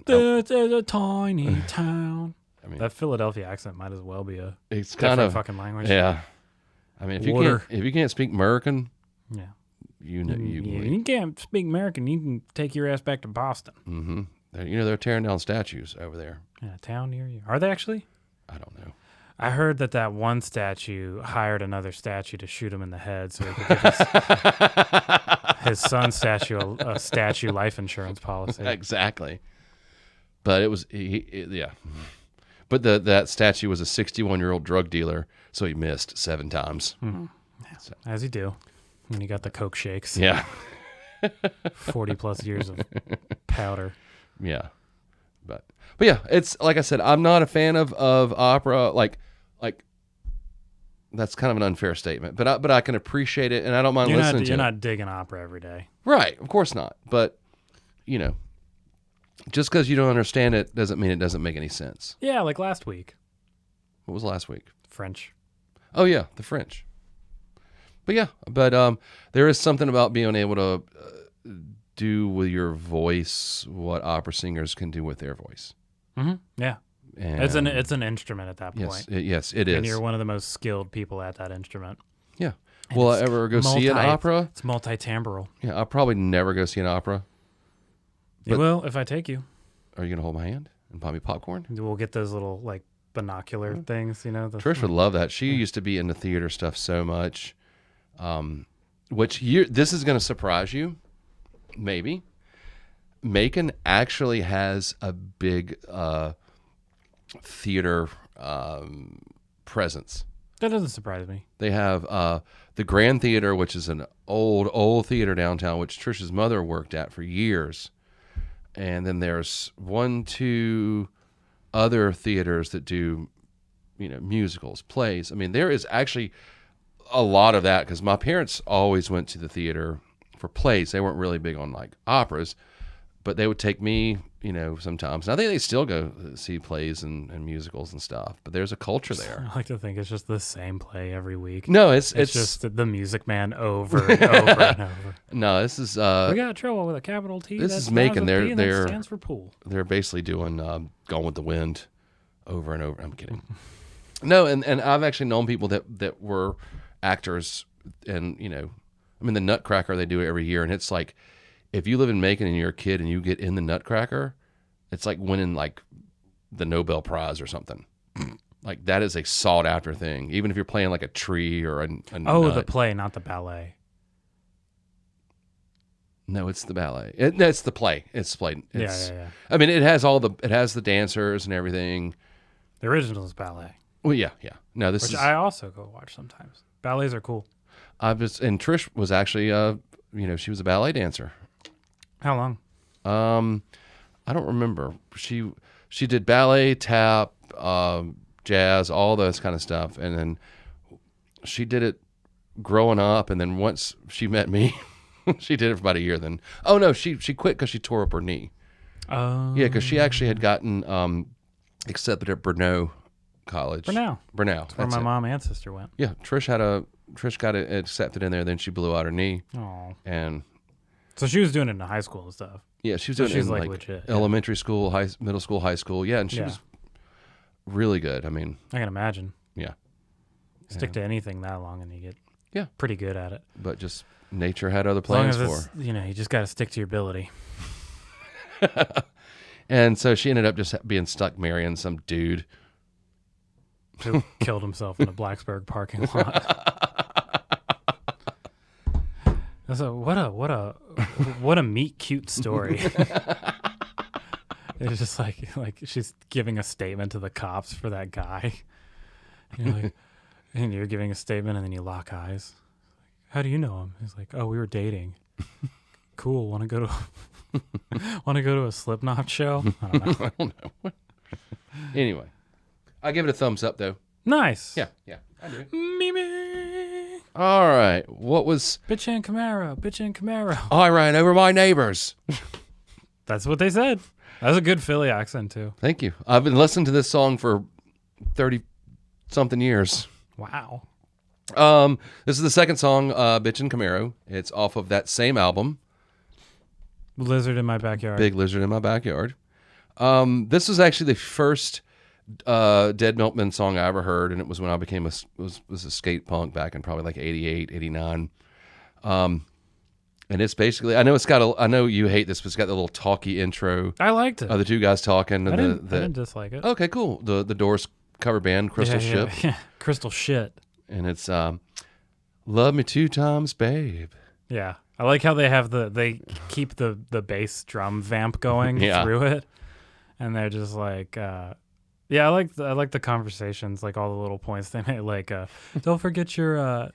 There's a tiny town. That Philadelphia accent might as well be a different fucking language. Yeah. If you can't speak American, yeah, you can't speak American, you can take your ass back to Boston. They're tearing down statues over there. Yeah, a town near you. Are they actually? I don't know. I heard that one statue hired another statue to shoot him in the head so he could give his son's statue a statue life insurance policy. Exactly. But it was, yeah. But that statue was a 61-year-old drug dealer, so he missed 7 times. Mm-hmm. Yeah. So. As you do when you got the Coke shakes. Yeah. 40 plus years of powder. Yeah. But yeah, it's like I said, I'm not a fan of opera. Like that's kind of an unfair statement, but I can appreciate it, and I don't mind listening to it. You're not digging opera every day. Right, of course not. But, just because you don't understand it doesn't mean it doesn't make any sense. Yeah, like last week. What was last week? French. Oh, yeah, the French. But there is something about being able to do with your voice what opera singers can do with their voice. Mm-hmm. Yeah. And it's an instrument at that point. Yes, it is. And you're one of the most skilled people at that instrument. Yeah. Will I ever go see an opera? It's multi-timbral. Yeah, I'll probably never go see an opera. You will if I take you. Are you going to hold my hand and buy me popcorn? We'll get those little like binocular things, Trish would love that. She used to be into theater stuff so much. This is going to surprise you, maybe. Macon actually has a big theater presence. That doesn't surprise me. They have the Grand Theater, which is an old theater downtown, which Trish's mother worked at for years. And then there's 2 other theaters that do, musicals, plays. There is actually a lot of that because my parents always went to the theater for plays. They weren't really big on like operas, but they would take me, sometimes. And I think they still go see plays and musicals and stuff, but there's a culture there. I like to think it's just the same play every week. No, it's just the Milkman over and over and over. No, this is we got trouble with a capital T. This is Macon. They're stands for pool. They're basically doing Gone with the Wind over and over. I'm kidding. No, and I've actually known people that were actors, and the Nutcracker, they do it every year, and it's like if you live in Macon and you're a kid and you get in the Nutcracker, it's like winning like the Nobel Prize or something. Like that is a sought after thing, even if you're playing like a tree or a nut. The play, not the ballet. No, it's the ballet. It's the play. It's played. Yeah. I mean, it has the dancers and everything. The original is ballet. Well, yeah. No, Which I also go watch sometimes. Ballets are cool. and Trish was actually, she was a ballet dancer. How long? I don't remember. She did ballet, tap, jazz, all those kind of stuff, and then she did it growing up. And then once she met me, she did it for about a year. Then, she quit because she tore up her knee. Oh, Yeah, because she actually had gotten accepted at Brno College. Brno. That's Where my it. mom and sister went. Yeah, Trish got it accepted in there. Then she blew out her knee. Oh. And So she was doing it in high school and stuff. yeah, she was doing it in like legit. elementary school, middle school, high school. Yeah, and she was really good. I mean, I can imagine. yeah. Stick to anything that long and you get pretty good at it. But just nature had other As long plans as for it's, you just got to stick to your ability. her. And so she ended up just being stuck marrying some dude Who killed himself in a Blacksburg parking lot. So what a meet cute story. It's just like she's giving a statement to the cops for that guy. And you're giving a statement and then you lock eyes. How do you know him? He's like, oh, we were dating. Cool. Want to go to a Slipknot show? I don't know. I don't know. Anyway, I give it a thumbs up though. Nice. Yeah, I do. Mimi. All right, what was Bitch and Camaro. I ran over my neighbors? That's what they said. That's a good Philly accent too. Thank you. I've been listening to this song for 30-something years. Wow. This is the second song, Bitch and Camaro. It's off of that same album, Lizard in My Backyard. Big Lizard in My Backyard. This was actually the first Dead Milkman song I ever heard, and it was when I became was a skate punk back in probably like 88, 89. And it's basically, I know you hate this, but it's got the little talky intro. I liked it. The two guys talking. And I didn't dislike it. Okay, cool. The Doors cover band, Crystal Ship. Yeah. Crystal Shit. And it's Love Me Two Times, Babe. Yeah. I like how they keep the bass drum vamp going through it. And they're just like, I like the conversations, like all the little points they made, like, don't forget your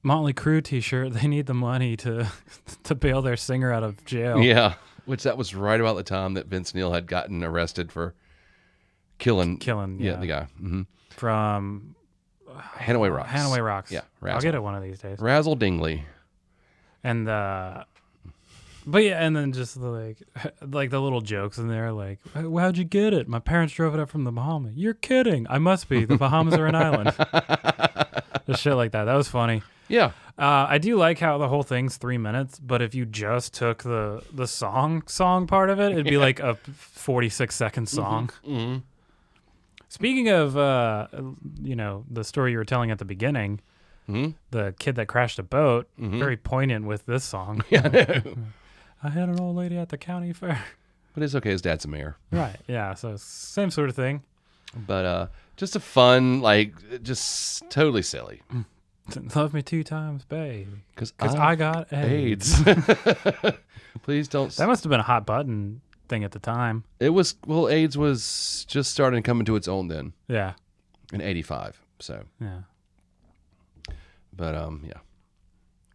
Motley Crue t-shirt. They need the money to bail their singer out of jail. Yeah, which that was right about the time that Vince Neil had gotten arrested for killing the guy. Mm-hmm. From Hathaway Rocks. Hathaway Rocks. Yeah, I'll get it one of these days. Razzle Dingley. And but yeah, and then just like the little jokes in there, like, how'd you get it? My parents drove it up from the Bahamas. You're kidding. I must be. The Bahamas are an island. Just shit like that. That was funny. Yeah. I do like how the whole thing's 3 minutes, but if you just took the song part of it, it'd be like a 46-second song. Mm-hmm. Speaking of, the story you were telling at the beginning, the kid that crashed a boat, very poignant with this song. Yeah, I know. I had an old lady at the county fair. But it's okay. His dad's a mayor. Right. Yeah. So same sort of thing. But just a fun, just totally silly. Love me 2 times, babe. Because I got AIDS. Please don't. That must have been a hot button thing at the time. It was, AIDS was just starting to come into its own then. Yeah. In 85. So. Yeah. But, yeah.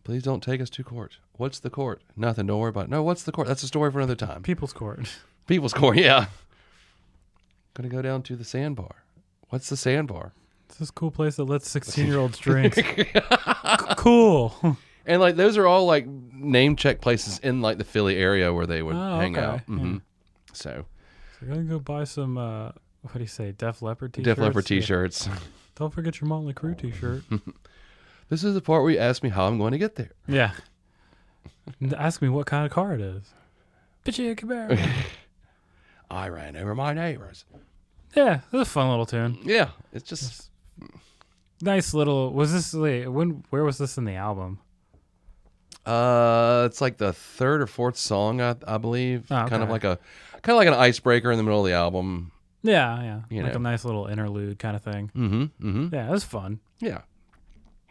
Please don't take us to court. What's the court? Nothing. Don't worry about it. No, what's the court? That's a story for another time. People's Court. People's Court, yeah. Gonna go down to the sandbar. What's the sandbar? It's this cool place that lets 16-year-olds drink. Cool. And those are all name check places in the Philly area where they would hang out. Mm-hmm. Yeah. So I'm gonna go buy some. What do you say? Def Leppard t-shirts. Def Leppard t-shirts. Yeah. Don't forget your Motley Crue t-shirt. This is the part where you ask me how I'm going to get there. Yeah. Ask me what kind of car it is. Bitchy Camaro. I ran over my neighbors. Yeah, it was a fun little tune. Yeah, it's just nice little. Was this where was this in the album? It's like the third or fourth song, I believe. Oh, okay. Kind kind of like an icebreaker in the middle of the album. Yeah. You Like know. a nice little interlude kind of thing. Mm-hmm. Yeah, it was fun. Yeah.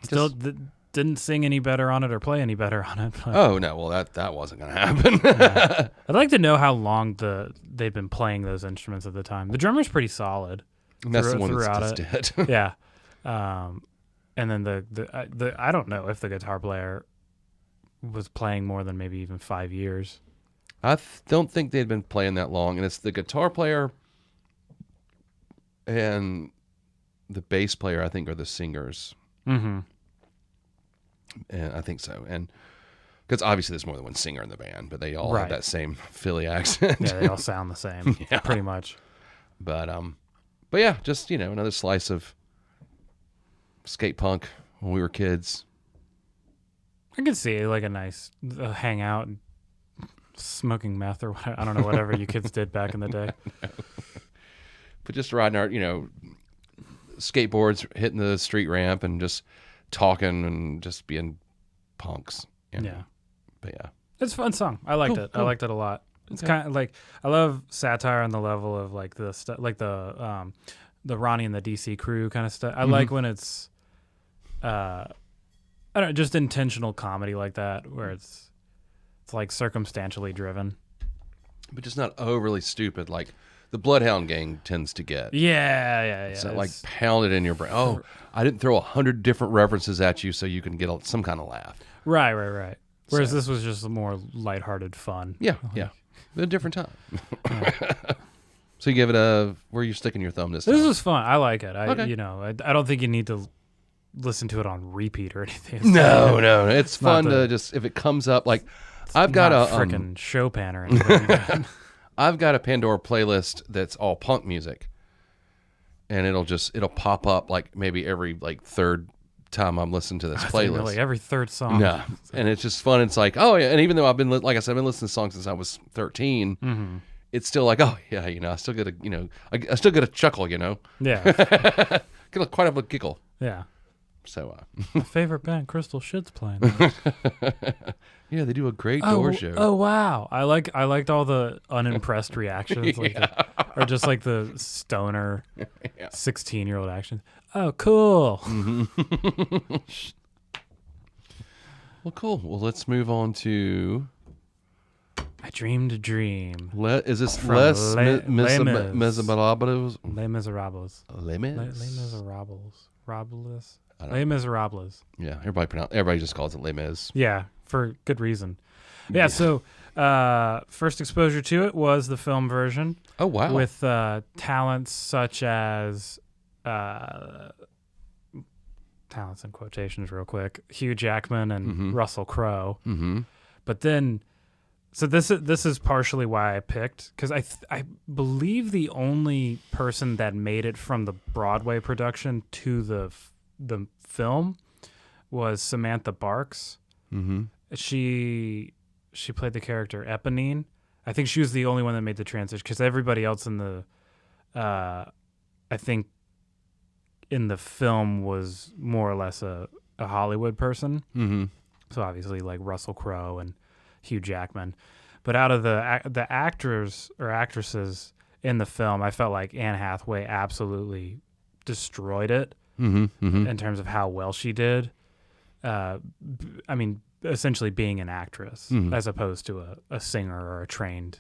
Still didn't sing any better on it or play any better on it. But, Oh no, well that wasn't gonna happen. yeah. I'd like to know how long they've been playing those instruments at the time. The drummer's pretty solid. And that's the one throughout that's just dead. Yeah. And then the I don't know if the guitar player was playing more than maybe even 5 years. I don't think they'd been playing that long, and it's the guitar player and the bass player, I think, are the singers. Mm-hmm. And I think so. And because obviously there's more than one singer in the band, but they all Right. have that same Philly accent. Yeah, they all sound the same, Yeah. pretty much. But yeah, just, another slice of skate punk when we were kids. I could see like a nice hangout, and smoking meth or whatever. I don't know, whatever you kids did back in the day. But just riding our, skateboards, hitting the street ramp and just talking and just being punks. Yeah. But yeah. It's a fun song. I liked it. Cool. I liked it a lot. It's kind of like, I love satire on the level of like the stuff, like the Ronnie and the DC Crew kind of stuff. I like when it's, I don't know, just intentional comedy like that, where it's like circumstantially driven. But just not overly stupid like the Bloodhound Gang tends to get. Yeah. It's not like pounded in your brain. Oh, I didn't throw 100 different references at you so you can get some kind of laugh. Right. Whereas So- this was just more lighthearted fun. Yeah. A different time. So you give it where are you sticking your thumb this time? This was fun. I like it. Okay. I don't think you need to listen to it on repeat or anything. No. It's fun not to just, if it comes up, like I've got Not a freaking Chopin or anything. I've got a Pandora playlist that's all punk music, and it'll pop up like maybe every like third time I'm listening to this playlist. Like every third song. No, and it's just fun. It's like, oh yeah, and even though I've been like I said, I've been listening to songs since I was 13. Mm-hmm. It's still like, oh yeah, I still get I still get a chuckle, Yeah. get quite a giggle. Yeah. So My favorite band, Crystal Shit's playing. yeah, they do a great door show. Oh wow. I liked all the unimpressed reactions, or just like the stoner 16-year-old actions. Oh, cool. Well, cool. Well, let's move on to. I dreamed a dream. Is this From Les Les Miserables? Les Miserables. Les Les Mis? Miserables. Rables. I don't Les Miserables. Yeah, everybody just calls it Les Mis. Yeah, for good reason. Yeah, so first exposure to it was the film version. Oh wow! With talents such as talents in quotations real quick, Hugh Jackman and Russell Crowe. Mm-hmm. But then, so this is partially why I picked, because I believe the only person that made it from the Broadway production to the film was Samantha Barks. Mm-hmm. She played the character Eponine. I think she was the only one that made the transition, because everybody else in the I think in the film was more or less a Hollywood person. Mm-hmm. So obviously like Russell Crowe and Hugh Jackman. But out of the actors or actresses in the film, I felt like Anne Hathaway absolutely destroyed it in terms of how well she did. I mean, essentially being an actress as opposed to a singer or a trained,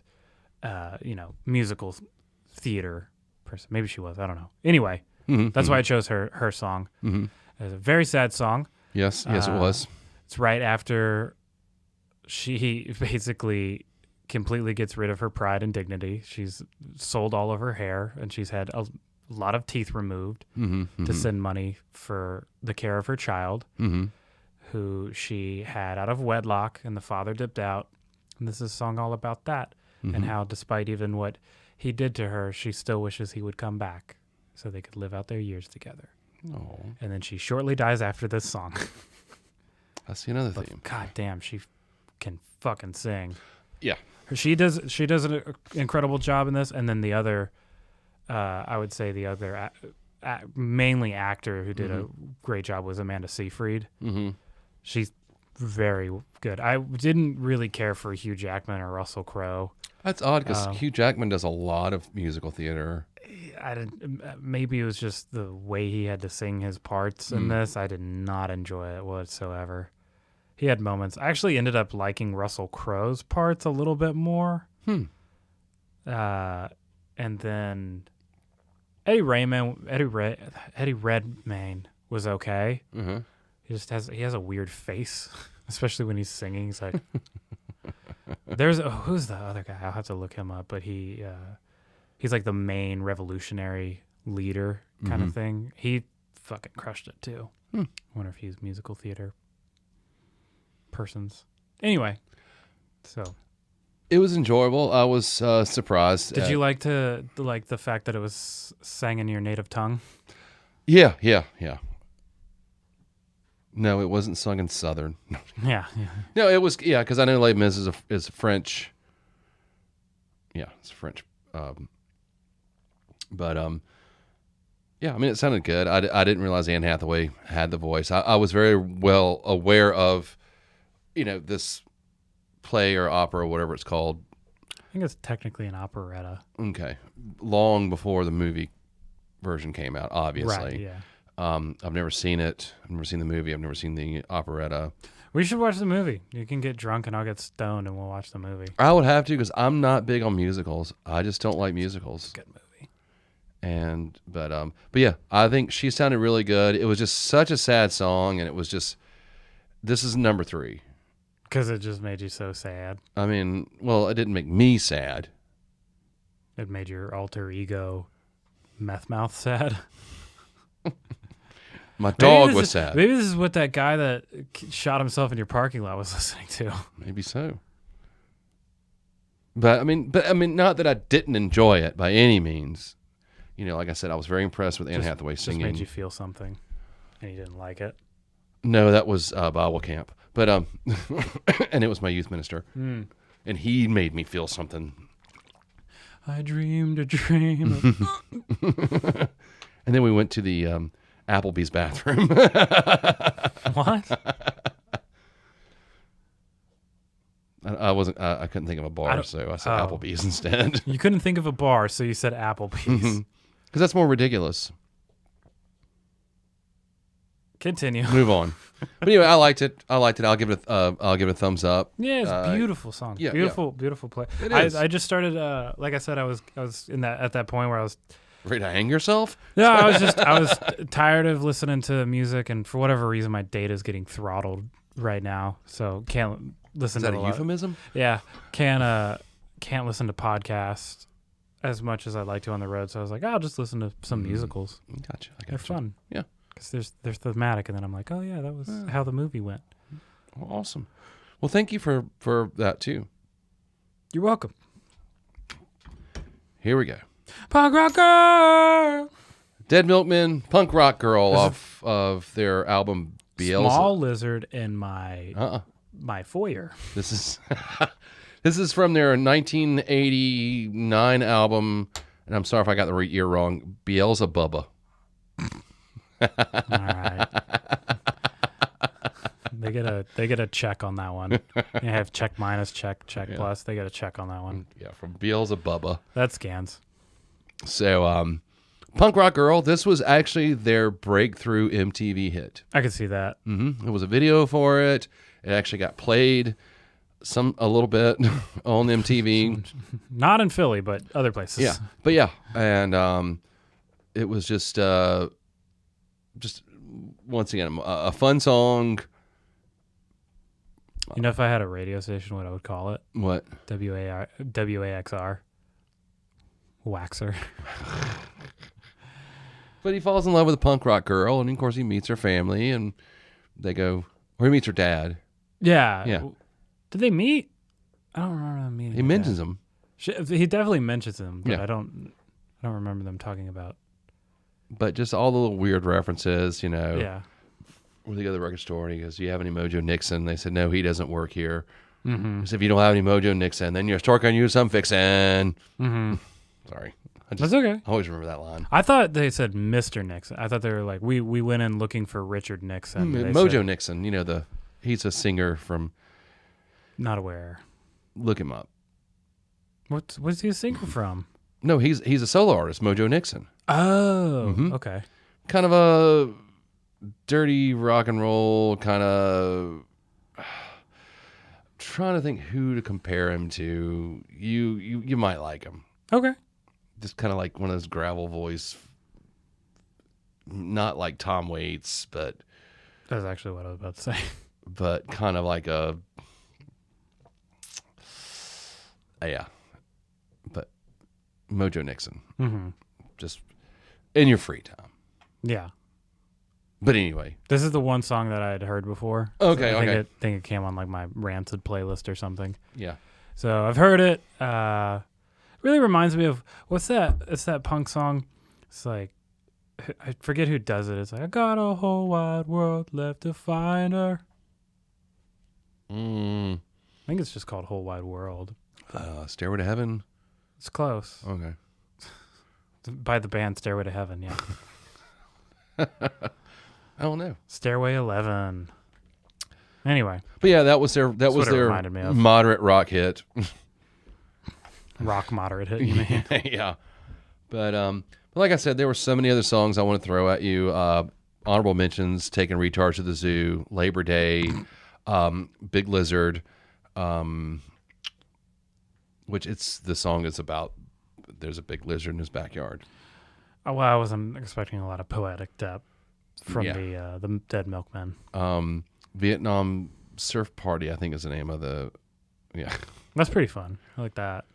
musical theater person. Maybe she was. I don't know. Anyway, that's why I chose her song. Mm-hmm. It's a very sad song. Yes, it was. It's right after she basically completely gets rid of her pride and dignity. She's sold all of her hair, and she's had a lot of teeth removed to send money for the care of her child, who she had out of wedlock, and the father dipped out. And this is a song all about that, and how despite even what he did to her, she still wishes he would come back so they could live out their years together. Oh, And then she shortly dies after this song. I see another theme. God damn, she can fucking sing. Yeah. She does an incredible job in this, and then the other, I would say the other, mainly actor who did a great job was Amanda Seyfried. Mm-hmm. She's very good. I didn't really care for Hugh Jackman or Russell Crowe. That's odd because Hugh Jackman does a lot of musical theater. I didn't. Maybe it was just the way he had to sing his parts in this. I did not enjoy it whatsoever. He had moments. I actually ended up liking Russell Crowe's parts a little bit more. And then Eddie Redmayne was okay. Mm-hmm. He has a weird face, especially when he's singing. He's like, who's the other guy? I'll have to look him up, but he's like the main revolutionary leader kind of thing. He fucking crushed it too. I wonder if he's musical theater persons. Anyway, so it was enjoyable. I was surprised. Did you like the fact that it was sang in your native tongue? Yeah. No, it wasn't sung in Southern. Yeah. No, it was because I know Les Mis is French. Yeah, it's French. But yeah, I mean, it sounded good. I didn't realize Anne Hathaway had the voice. I was very well aware of, this play or opera or whatever it's called. I think it's technically an operetta. Okay. Long before the movie version came out, obviously. Right, yeah. I've never seen it. I've never seen the movie. I've never seen the operetta. We should watch the movie. You can get drunk and I'll get stoned and we'll watch the movie. I would have to because I'm not big on musicals. I just don't like musicals. Good movie. But yeah, I think she sounded really good. It was just such a sad song, and it was just, this is number 3. Because it just made you so sad. I mean, well, it didn't make me sad. It made your alter ego meth mouth sad. My dog was sad. Maybe this is what that guy that shot himself in your parking lot was listening to. Maybe so. But I mean, not that I didn't enjoy it by any means. Like I said, I was very impressed with Anne Hathaway singing. Just made you feel something, and you didn't like it. No, that was Bible camp. But and it was my youth minister, and he made me feel something. I dreamed a dream. And then we went to the Applebee's bathroom. What? I couldn't think of a bar, so I said Applebee's instead. You couldn't think of a bar, so you said Applebee's. Because that's more ridiculous. Continue. Move on. But anyway, I liked it. I'll give it a thumbs up. Yeah, it's a beautiful song. Yeah, beautiful play. It is. I just started. Like I said, I was at that point where I was ready to hang yourself. No, I was tired of listening to music, and for whatever reason, my data is getting throttled right now, so can't listen. Is that to a euphemism? Yeah, can't listen to podcasts as much as I'd like to on the road. So I was like, I'll just listen to some musicals. Gotcha. They're fun. Yeah. Because they're thematic, and then I'm like, oh yeah, that was how the movie went. Well, awesome. Well, thank you for that too. You're welcome. Here we go. Punk rock girl. Dead Milkman, Punk Rock Girl off of their album Beelzebub. Small lizard in my my foyer. This is this is from their 1989 album, and I'm sorry if I got the year wrong. Beelzebub. All right. They get a check on that one. They have check minus, check plus. They get a check on that one. Yeah, from Beelzebub. That scans. So, Punk Rock Girl. This was actually their breakthrough MTV hit. I could see that. Mm-hmm. It was a video for it. It actually got played a little bit on MTV. Not in Philly, but other places. Yeah, but yeah, and it was just once again a fun song. You know, if I had a radio station, what I would call it? What? WAXR. Waxer. But he falls in love with a punk rock girl, and of course he meets her family, and they go, or he meets her dad. Yeah. Yeah. Did they meet? I don't remember them meeting. He mentions them. He definitely mentions them, but Yeah. I don't remember them talking about. But just all the little weird references, Yeah. Where they go to the record store, and he goes, "Do you have any Mojo Nixon?" They said, "No, he doesn't work here." Mm-hmm. He said, "If you don't have any Mojo Nixon, then you're working on you some fixin'." Mm-hmm. Sorry. That's okay. I always remember that line. I thought they said Mr. Nixon. I thought they were like, we went in looking for Richard Nixon. They Mojo said, Nixon, he's a singer from. Not aware. Look him up. What's he a singer from? No, he's a solo artist, Mojo Nixon. Oh, Mhm. okay. Kind of a dirty rock and roll kind of. Trying to think who to compare him to. You might like him. Okay. Just kind of like one of those gravel voice. Not like Tom Waits, but That's actually what I was about to say. but kind of like a. Yeah. But Mojo Nixon. Mm-hmm. Just in your free time. Yeah. But anyway. This is the one song that I had heard before. Okay, I okay. think it came on like my Rancid playlist or something. Yeah. So I've heard it. Really reminds me of what's that? It's that punk song. It's like I forget who does it. It's like I got a whole wide world left to find her. I think it's just called Whole Wide World. Stairway to Heaven. It's close. Okay. By the band Stairway to Heaven, yeah. I don't know. Stairway 11. Anyway, But yeah, that was their what it reminded me of. moderate rock hit. rock moderate hit, you mean? Yeah. But like I said, there were so many other songs I want to throw at you. Honorable mentions: Taking Retards to the Zoo, Labor Day, Big Lizard, which the song is about. There's a big lizard in his backyard. Oh, well, I wasn't expecting a lot of poetic depth from Yeah. the Dead Milkmen. Vietnam Surf Party, I think, is the name of the. Yeah. That's pretty fun. I like that.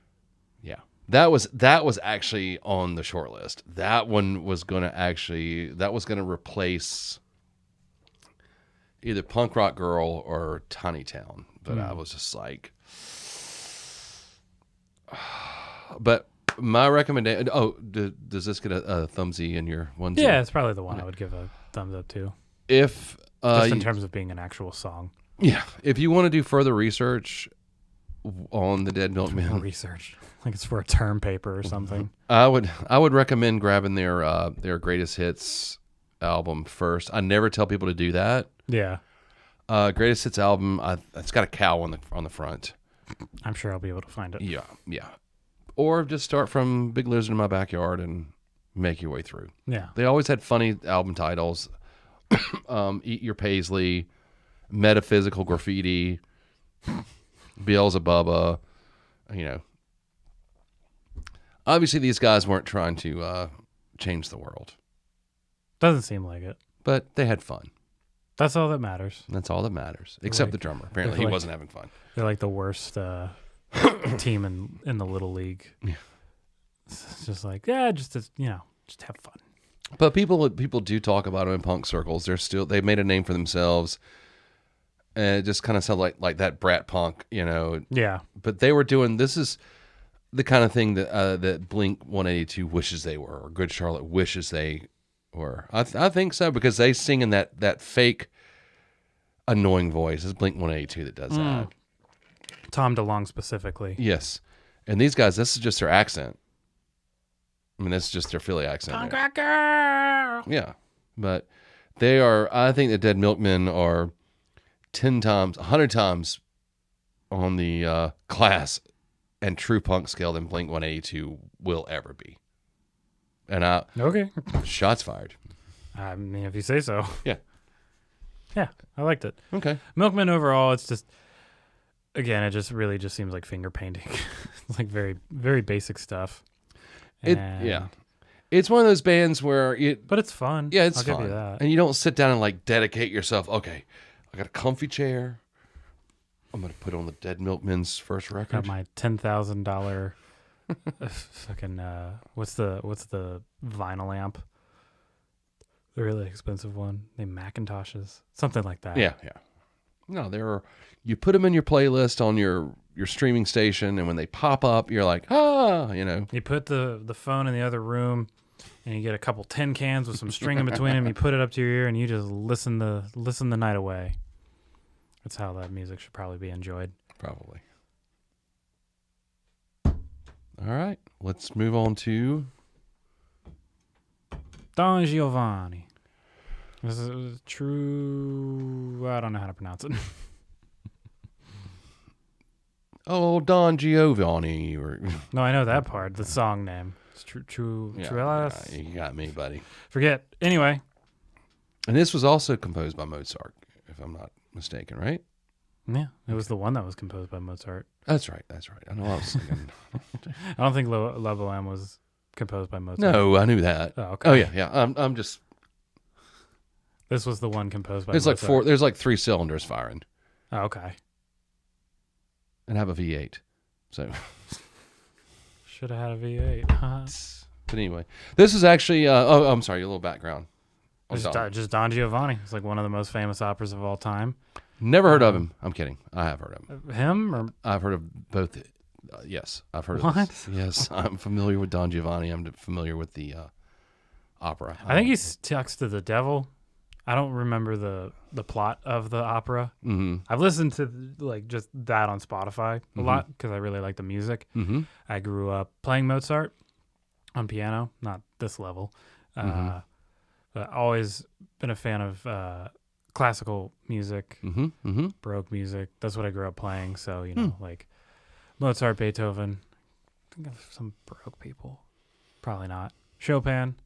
Yeah. That was actually on the short list. That one was going to replace either Punk Rock Girl or Tiny Town. But I was just like, but my recommendation. Oh, does this get a thumbsy in your one? Yeah, it's probably the one I would give a thumbs up to. If just in terms of being an actual song. Yeah, if you want to do further research on the Dead Milkman, research like it's for a term paper or something. I would recommend grabbing their greatest hits album first. I never tell people to do that. Yeah, greatest hits album. It's got a cow on the front. I'm sure I'll be able to find it. Yeah. Or just start from Big Lizard in My Backyard and make your way through. Yeah, They always had funny album titles. Eat Your Paisley, Metaphysical Graffiti, Beelzebubba. Obviously these guys weren't trying to change the world, doesn't seem like it. but they had fun. That's all that matters. That's all that matters. Except the drummer. Apparently he wasn't having fun. They're like the worst team in the little league. Yeah. It's just like just have fun. But people do talk about them in punk circles. They made a name for themselves, and it just kind of sounds like that brat punk, Yeah, But they were doing. This is the kind of thing that Blink 182 wishes they were, or Good Charlotte wishes they were. I think so, because they sing in that fake annoying voice. It's Blink 182 that does that. Tom DeLonge specifically. Yes, and these guys, this is just their accent. I mean, that's just their Philly accent. Yeah, but they are. I think the Dead Milkmen are 10 times, 100 times on the class and true punk scale than Blink 182 will ever be. And Okay. shots fired. I mean, if you say so. Yeah. Yeah, I liked it. Okay. Milkman overall, it's just, again, it just really just seems like finger painting. It's like very, very basic stuff. And- It's one of those bands where But it's fun. yeah, it's I'll fun. give you that. And you don't sit down and like dedicate yourself. Okay, I got a comfy chair. I'm going to put on the Dead Milkmen's first record. Got my $10,000 fucking what's the vinyl amp? The really expensive one. They Macintoshes, something like that. Yeah. No, you put them in your playlist on your streaming station, and when they pop up, you're like, You put the phone in the other room, and you get a couple tin cans with some string in between them. You put it up to your ear, and you just listen the night away. That's how that music should probably be enjoyed. Probably. All right, let's move on to Don Giovanni. This is true. I don't know how to pronounce it. Oh, Don Giovanni. Or No, I know that part. The song name. It's Truellas. You got me, buddy. Forget. Anyway. And this was also composed by Mozart, if I'm not mistaken, right? Yeah, it was the one that was composed by Mozart. That's right. I know I was thinking. I don't think La Boheme was composed by Mozart. No, I knew that. Oh, okay. Oh yeah. I'm just. This was the one composed by There's Mozart. like four. There's like 3 cylinders firing. Oh, okay. And have a V8. So. Should have had a V8. Huh? But anyway, this is actually. I'm sorry. A little background. Just Don Giovanni. It's like one of the most famous operas of all time. Never heard of him. I'm kidding. I have heard of him. Him or I've heard of both. Yes, I've heard what? of this. Yes, I'm familiar with Don Giovanni. I'm familiar with the opera. I think he's Talks to the Devil. I don't remember the plot of the opera. Mm-hmm. I've listened to like just that on Spotify a lot because I really like the music. Mm-hmm. I grew up playing Mozart on piano, not this level. But always been a fan of classical music, Baroque music. That's what I grew up playing. So, like Mozart, Beethoven. Think of some Baroque people. Probably not. Chopin.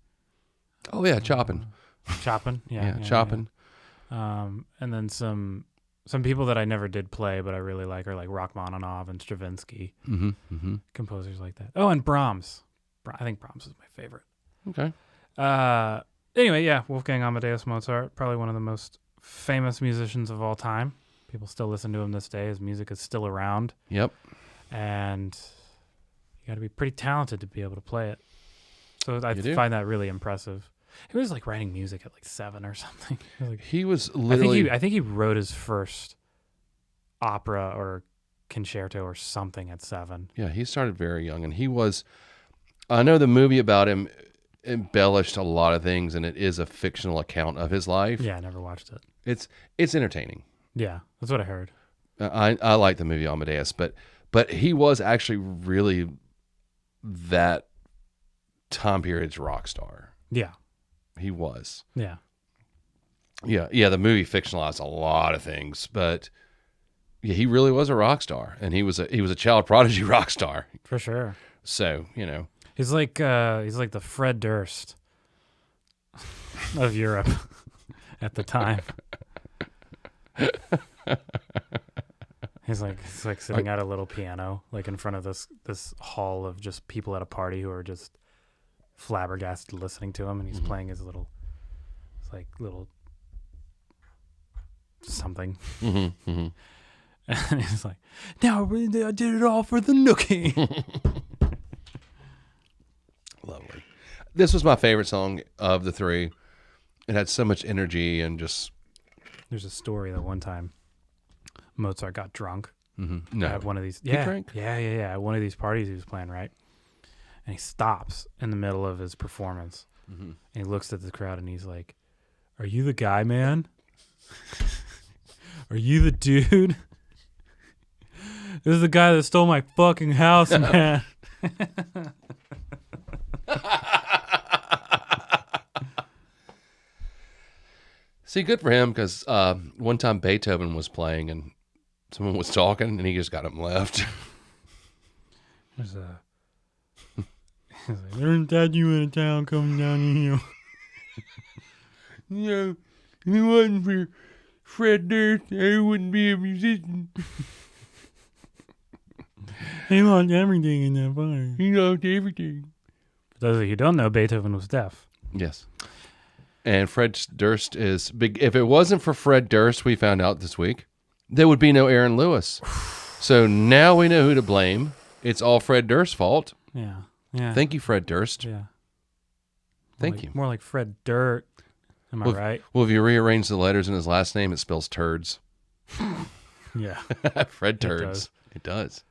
Oh, yeah, Chopin. Chopin. Yeah, Chopin. Yeah. And then some people that I never did play, but I really like are like Rachmaninoff and Stravinsky. Composers like that. Oh, and Brahms. I think Brahms is my favorite. Okay. Anyway, yeah, Wolfgang Amadeus Mozart, probably one of the most famous musicians of all time. People still listen to him this day. His music is still around. Yep. And you got to be pretty talented to be able to play it. So I find that really impressive. He was like writing music at like 7 or something. He was literally... I think he wrote his first opera or concerto or something at 7. Yeah, he started very young. And he was... I know the movie about him embellished a lot of things, and it is a fictional account of his life. Yeah, I never watched it. It's entertaining. Yeah, that's what I heard. I like the movie Amadeus, but he was actually really that time period's rock star. Yeah. He was. Yeah. Yeah, the movie fictionalized a lot of things, but yeah, he really was a rock star, and he was a child prodigy rock star. For sure. So, He's like the Fred Durst of Europe at the time. He's like sitting at a little piano, like in front of this hall of just people at a party who are just flabbergasted listening to him, and he's playing his little something. And he's like, "Now I did it all for the nookie." Lovely. This was my favorite song of the 3. It had so much energy and just... There's a story that one time Mozart got drunk. No. At one of these... He Yeah, drank? yeah. At one of these parties he was playing, right? And he stops in the middle of his performance. And he looks at the crowd and he's like, "Are you the guy, man? Are you the dude? This is the guy that stole my fucking house, man." See, good for him, because one time Beethoven was playing and someone was talking and he just got up and left. He's like, "There's that you in a town coming down the hill." If it wasn't for Fred Durst, I wouldn't be a musician. He lost everything in that fire. He lost everything. For those of you who don't know, Beethoven was deaf. Yes. And Fred Durst is big. If it wasn't for Fred Durst, we found out this week, there would be no Aaron Lewis. So now we know who to blame. It's all Fred Durst's fault. Yeah. Yeah. Thank you, Fred Durst. Yeah. Thank you. More like Fred Dirt. Am I right? Well, if you rearrange the letters in his last name, it spells turds. Yeah. Fred Turds. It does.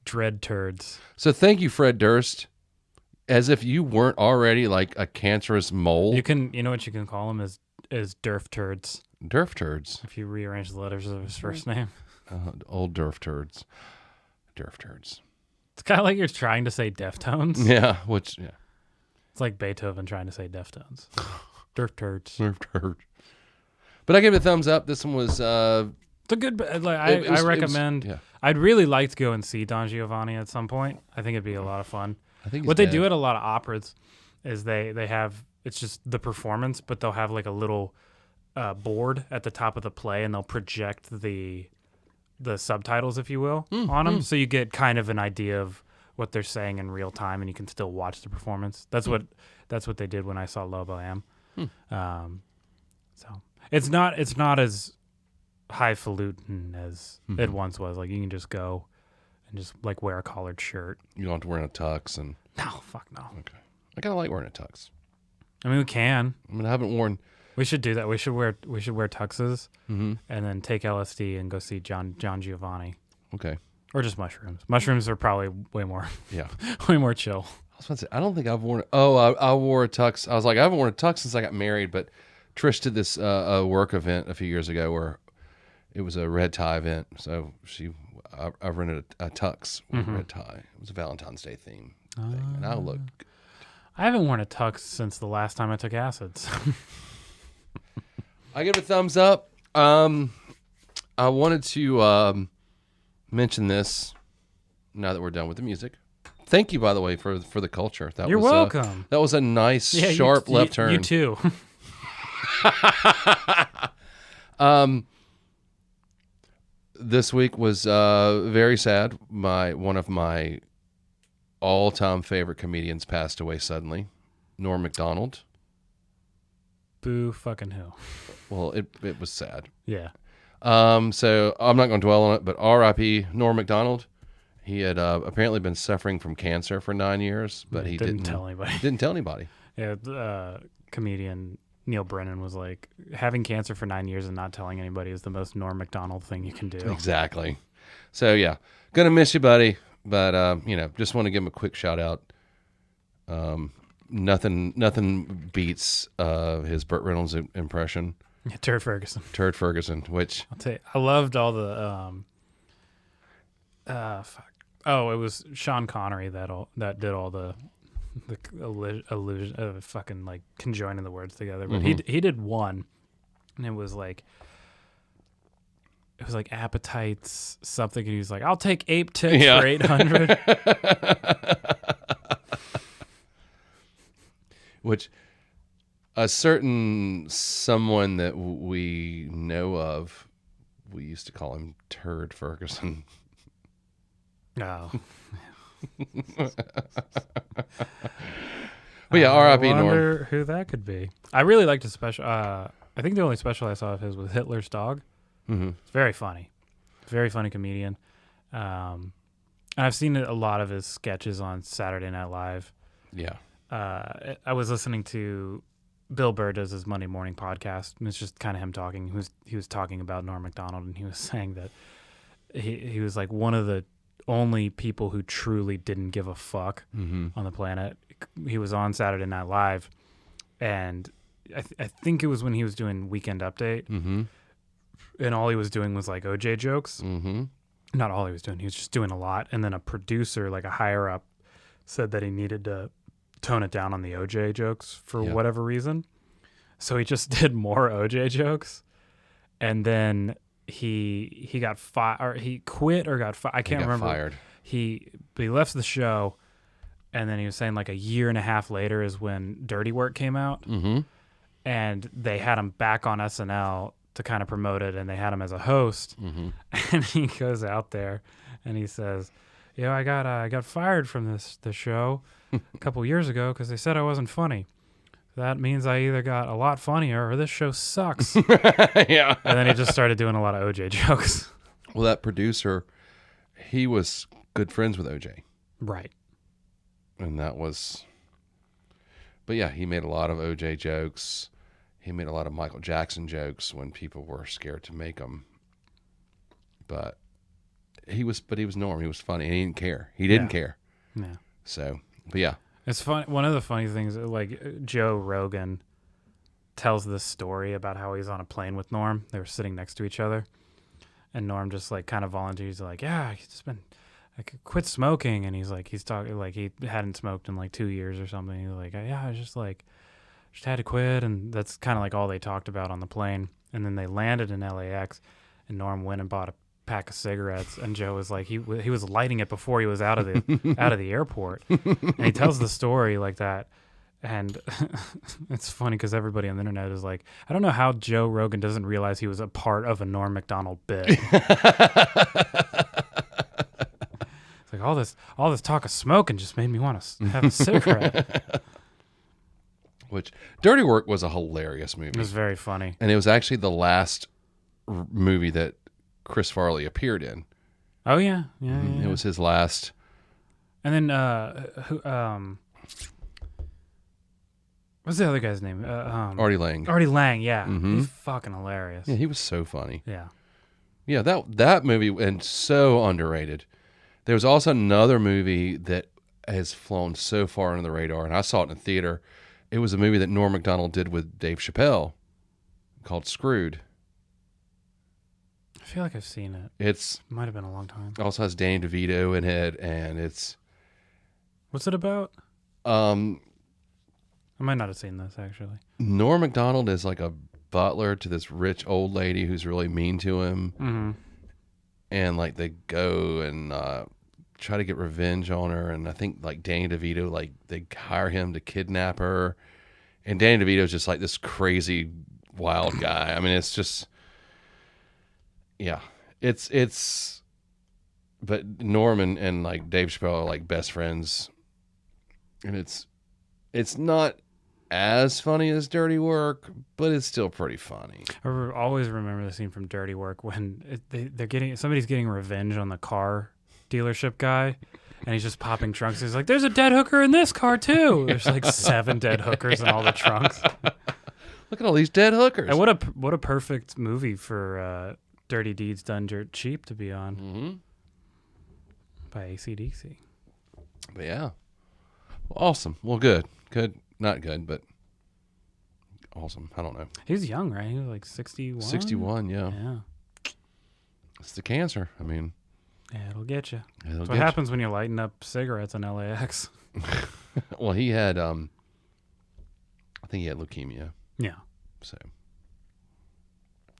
Dread turds. So thank you, Fred Durst. As if you weren't already like a cancerous mole. You know what you can call him is Durf turds. Durf turds. If you rearrange the letters of his first name. Old Durf turds. Durf turds. It's kind of like you're trying to say Deftones. Yeah, It's like Beethoven trying to say Deftones. Durf turds. Durf turds. But I give it a thumbs up. This one was 3 The good, like I recommend. Yeah. I'd really like to go and see Don Giovanni at some point. I think it'd be a lot of fun. I think What they do at a lot of operas is they have, it's just the performance, but they'll have like a little board at the top of the play, and they'll project the subtitles, if you will, on them, so you get kind of an idea of what they're saying in real time, and you can still watch the performance. That's what they did when I saw La Boheme. So it's not as highfalutin as it once was. Like, you can just go and just like wear a collared shirt. You don't have to wear a tux and. No, fuck no. Okay, I kind of like wearing a tux. I mean, we can. I mean, I haven't worn. We should do that. We should wear tuxes and then take LSD and go see John Giovanni. Okay. Or just mushrooms. Mushrooms are probably way more chill. I was about to say, I don't think I've worn. I wore a tux. I was like, I haven't worn a tux since I got married. But Trish did this a work event a few years ago where it was a red tie event. So I rented a tux with a red tie. It was a Valentine's Day theme thing, and I looked good. I haven't worn a tux since the last time I took acids. I give it a thumbs up. I wanted to mention this now that we're done with the music. Thank you, by the way, for the culture. You're welcome. That was a nice, sharp left turn. You too. This week was very sad. One of my all-time favorite comedians passed away suddenly, Norm Macdonald. Boo fucking who. Well, it was sad. Yeah. So I'm not going to dwell on it, but R.I.P. Norm Macdonald. He had apparently been suffering from cancer for 9 years, but he didn't tell anybody. Didn't tell anybody. Yeah, comedian Neil Brennan was like, having cancer for 9 years and not telling anybody is the most Norm Macdonald thing you can do. Exactly. So yeah, gonna miss you, buddy. But just want to give him a quick shout out. Nothing beats his Burt Reynolds impression. Yeah, Turd Ferguson. Which I'll tell you, I loved all the fuck. Oh, it was Sean Connery that did all the illusion, fucking like conjoining the words together. But he did one, and it was like appetites something, and he was like, "I'll take ape ticks for 800." Which a certain someone that we know of, we used to call him Turd Ferguson. No. But yeah, R.I.P. Norm. I wonder who that could be. I really liked his special. I think the only special I saw of his was Hitler's Dog. It's very funny. Very funny comedian. And I've seen a lot of his sketches on Saturday Night Live. Yeah. I was listening to Bill Burr does his Monday morning podcast, and it's just kind of him talking. He was talking about Norm Macdonald, and he was saying that he was like one of the only people who truly didn't give a fuck on the planet. He was on Saturday Night Live, and I think it was when he was doing Weekend Update, and all he was doing was like OJ jokes. Not all he was doing. He was just doing a lot. And then a producer, like a higher up, said that he needed to tone it down on the OJ jokes for whatever reason. So he just did more OJ jokes, and then he got fired, or he quit or got fired. I can't remember. Fired. He left the show, and then he was saying like a year and a half later is when Dirty Work came out, and they had him back on SNL to kind of promote it, and they had him as a host, and he goes out there and he says, I got fired from the show a couple years ago because they said I wasn't funny. That means I either got a lot funnier or this show sucks. Yeah. And then he just started doing a lot of OJ jokes. Well, that producer, he was good friends with OJ. Right. And that was... But yeah, he made a lot of OJ jokes. He made a lot of Michael Jackson jokes when people were scared to make them. But he was Norm. He was funny. He didn't care. He didn't care. Yeah. So, but yeah. It's fun. One of the funny things, like Joe Rogan tells this story about how he's on a plane with Norm. They were sitting next to each other, and Norm just like kind of volunteers, like, he's just been, I could quit smoking, and he's talking like he hadn't smoked in like 2 years or something. He's like, I was just had to quit, and that's kind of like all they talked about on the plane. And then they landed in LAX, and Norm went and bought a pack of cigarettes, and Joe was like, he was lighting it before he was out of the airport, and he tells the story like that, and it's funny because everybody on the internet is like, I don't know how Joe Rogan doesn't realize he was a part of a Norm Macdonald bit. It's like all this talk of smoking just made me want to have a cigarette. Which Dirty Work was a hilarious movie. It was very funny, and it was actually the last movie that Chris Farley appeared in. Oh yeah. It was his last. And then what's the other guy's name? Artie Lang. Artie Lang, yeah. He's fucking hilarious. Yeah, he was so funny. Yeah. Yeah, that movie and so underrated. There was also another movie that has flown so far under the radar, and I saw it in a theater. It was a movie that Norm Macdonald did with Dave Chappelle called Screwed. I feel like I've seen it. It might have been a long time. Also has Danny DeVito in it, and it's... What's it about? I might not have seen this, actually. Norm Macdonald is like a butler to this rich old lady who's really mean to him. Mm-hmm. And like they go and try to get revenge on her, and I think like Danny DeVito, like they hire him to kidnap her, and Danny DeVito's just like this crazy wild guy. I mean, it's just... Yeah, it's, but Norm and like Dave Chappelle are like best friends, and it's not as funny as Dirty Work, but it's still pretty funny. I always remember the scene from Dirty Work when somebody's getting revenge on the car dealership guy, and he's just popping trunks. He's like, "There's a dead hooker in this car too." There's like 7 dead hookers in all the trunks. Look at all these dead hookers. And what a perfect movie for. Dirty Deeds Done Dirt Cheap to be on by AC/DC. But yeah, well, awesome. Well, good, not good, but awesome. I don't know. He was young, right? He was like 61. 61, yeah. It's the cancer. I mean, yeah, it'll get you. That's what happens when you're lighting up cigarettes in LAX. Well, he had, I think he had leukemia. Yeah. So.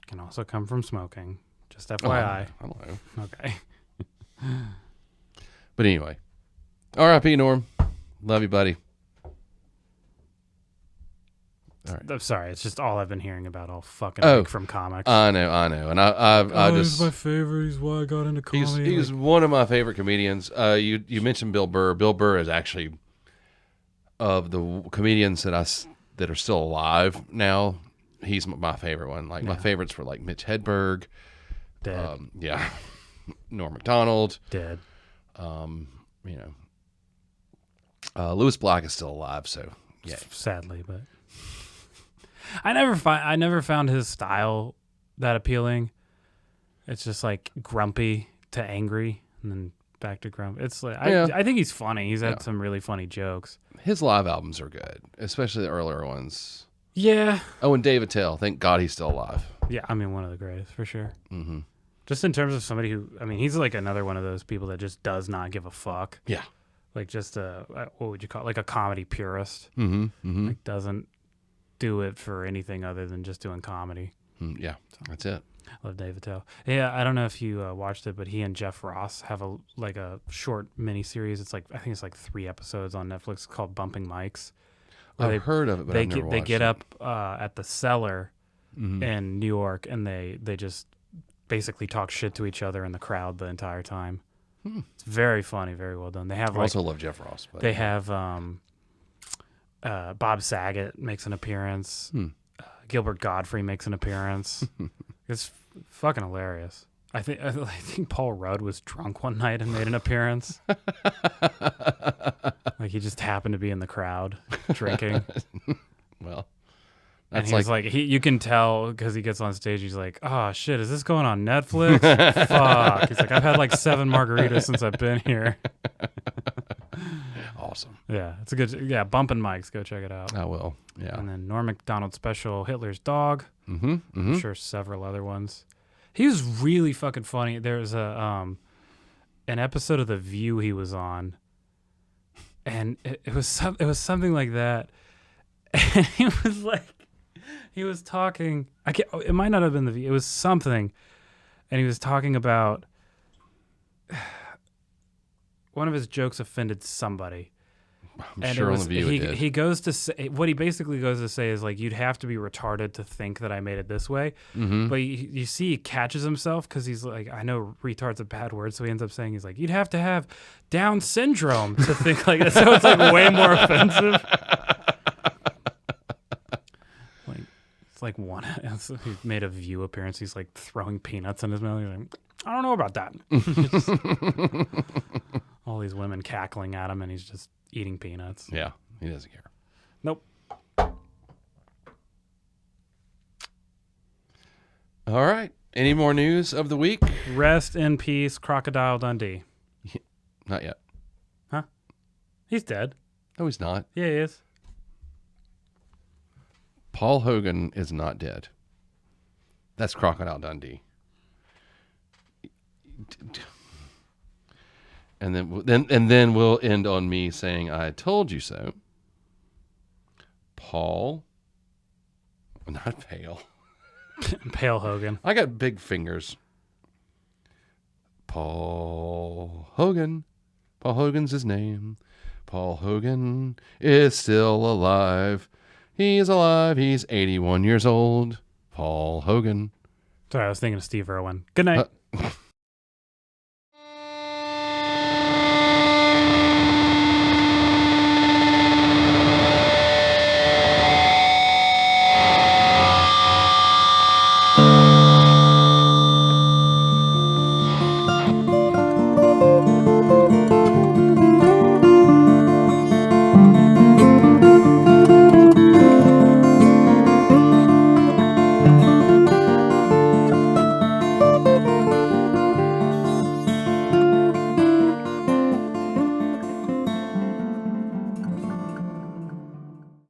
Can also come from smoking. Just FYI. I don't know. Okay. But anyway. R.I.P. Norm. Love you, buddy. All right. I'm sorry. It's just all I've been hearing about all fucking week from comics. I know. And I just... He's my favorite. He's why I got into comedy. He's one of my favorite comedians. You mentioned Bill Burr. Bill Burr is actually, of the comedians that are still alive now, he's my favorite one. Like my favorites were like Mitch Hedberg, dead. Norm Macdonald, dead. Louis Black is still alive. So yeah, sadly, but I never found his style that appealing. It's just like grumpy to angry, and then back to grumpy. It's like I think he's funny. He's had some really funny jokes. His live albums are good, especially the earlier ones. Yeah. Oh, and Dave Attell. Thank God he's still alive. Yeah, I mean, one of the greatest, for sure. Mm-hmm. Just in terms of somebody who, I mean, he's like another one of those people that just does not give a fuck. Yeah. Like just what would you call it? Like a comedy purist. Mm-hmm. Mm-hmm. Like doesn't do it for anything other than just doing comedy. Yeah, that's it. I love Dave Attell. Yeah, I don't know if you watched it, but he and Jeff Ross have a short mini series. It's like, I think it's like 3 episodes on Netflix called Bumping Mics. I've heard of it, but I've never watched it. They get up at the Cellar in New York, and they just basically talk shit to each other in the crowd the entire time. It's very funny, very well done. They have I also love Jeff Ross. But they have Bob Saget makes an appearance. Gilbert Godfrey makes an appearance. It's fucking hilarious. I think Paul Rudd was drunk one night and made an appearance. Like he just happened to be in the crowd drinking. Well, and he's like you can tell because he gets on stage. He's like, "Oh shit, is this going on Netflix?" Fuck. He's like, "I've had like 7 margaritas since I've been here." Awesome. Yeah, it's a good. Yeah, Bumping Mics. Go check it out. I will. Yeah. And then Norm Macdonald special, Hitler's Dog. Mm-hmm. I'm sure several other ones. He was really fucking funny. There's an episode of The View he was on, and it was something like that. And he was talking. It might not have been The View. It was something, and he was talking about one of his jokes offended somebody. I'm sure on The View it did. He goes to say, what he basically goes to say is like, you'd have to be retarded to think that I made it this way. Mm-hmm. But you see he catches himself because he's like, I know retard's a bad word. So he ends up saying, he's like, you'd have to have Down syndrome to think like that. So it's like way more offensive. Like, it's like one, he made a View appearance. He's like throwing peanuts in his mouth. He's like, I don't know about that. All these women cackling at him and he's just eating peanuts. Yeah, he doesn't care. Nope. All right. Any more news of the week? Rest in peace, Crocodile Dundee. Not yet. Huh? He's dead. No, he's not. Yeah, he is. Paul Hogan is not dead. That's Crocodile Dundee. And then we'll end on me saying, I told you so. Paul. Not Pale. Pale Hogan. I got big fingers. Paul Hogan. Paul Hogan's his name. Paul Hogan is still alive. He is alive. He's 81 years old. Paul Hogan. Sorry, I was thinking of Steve Irwin. Good night.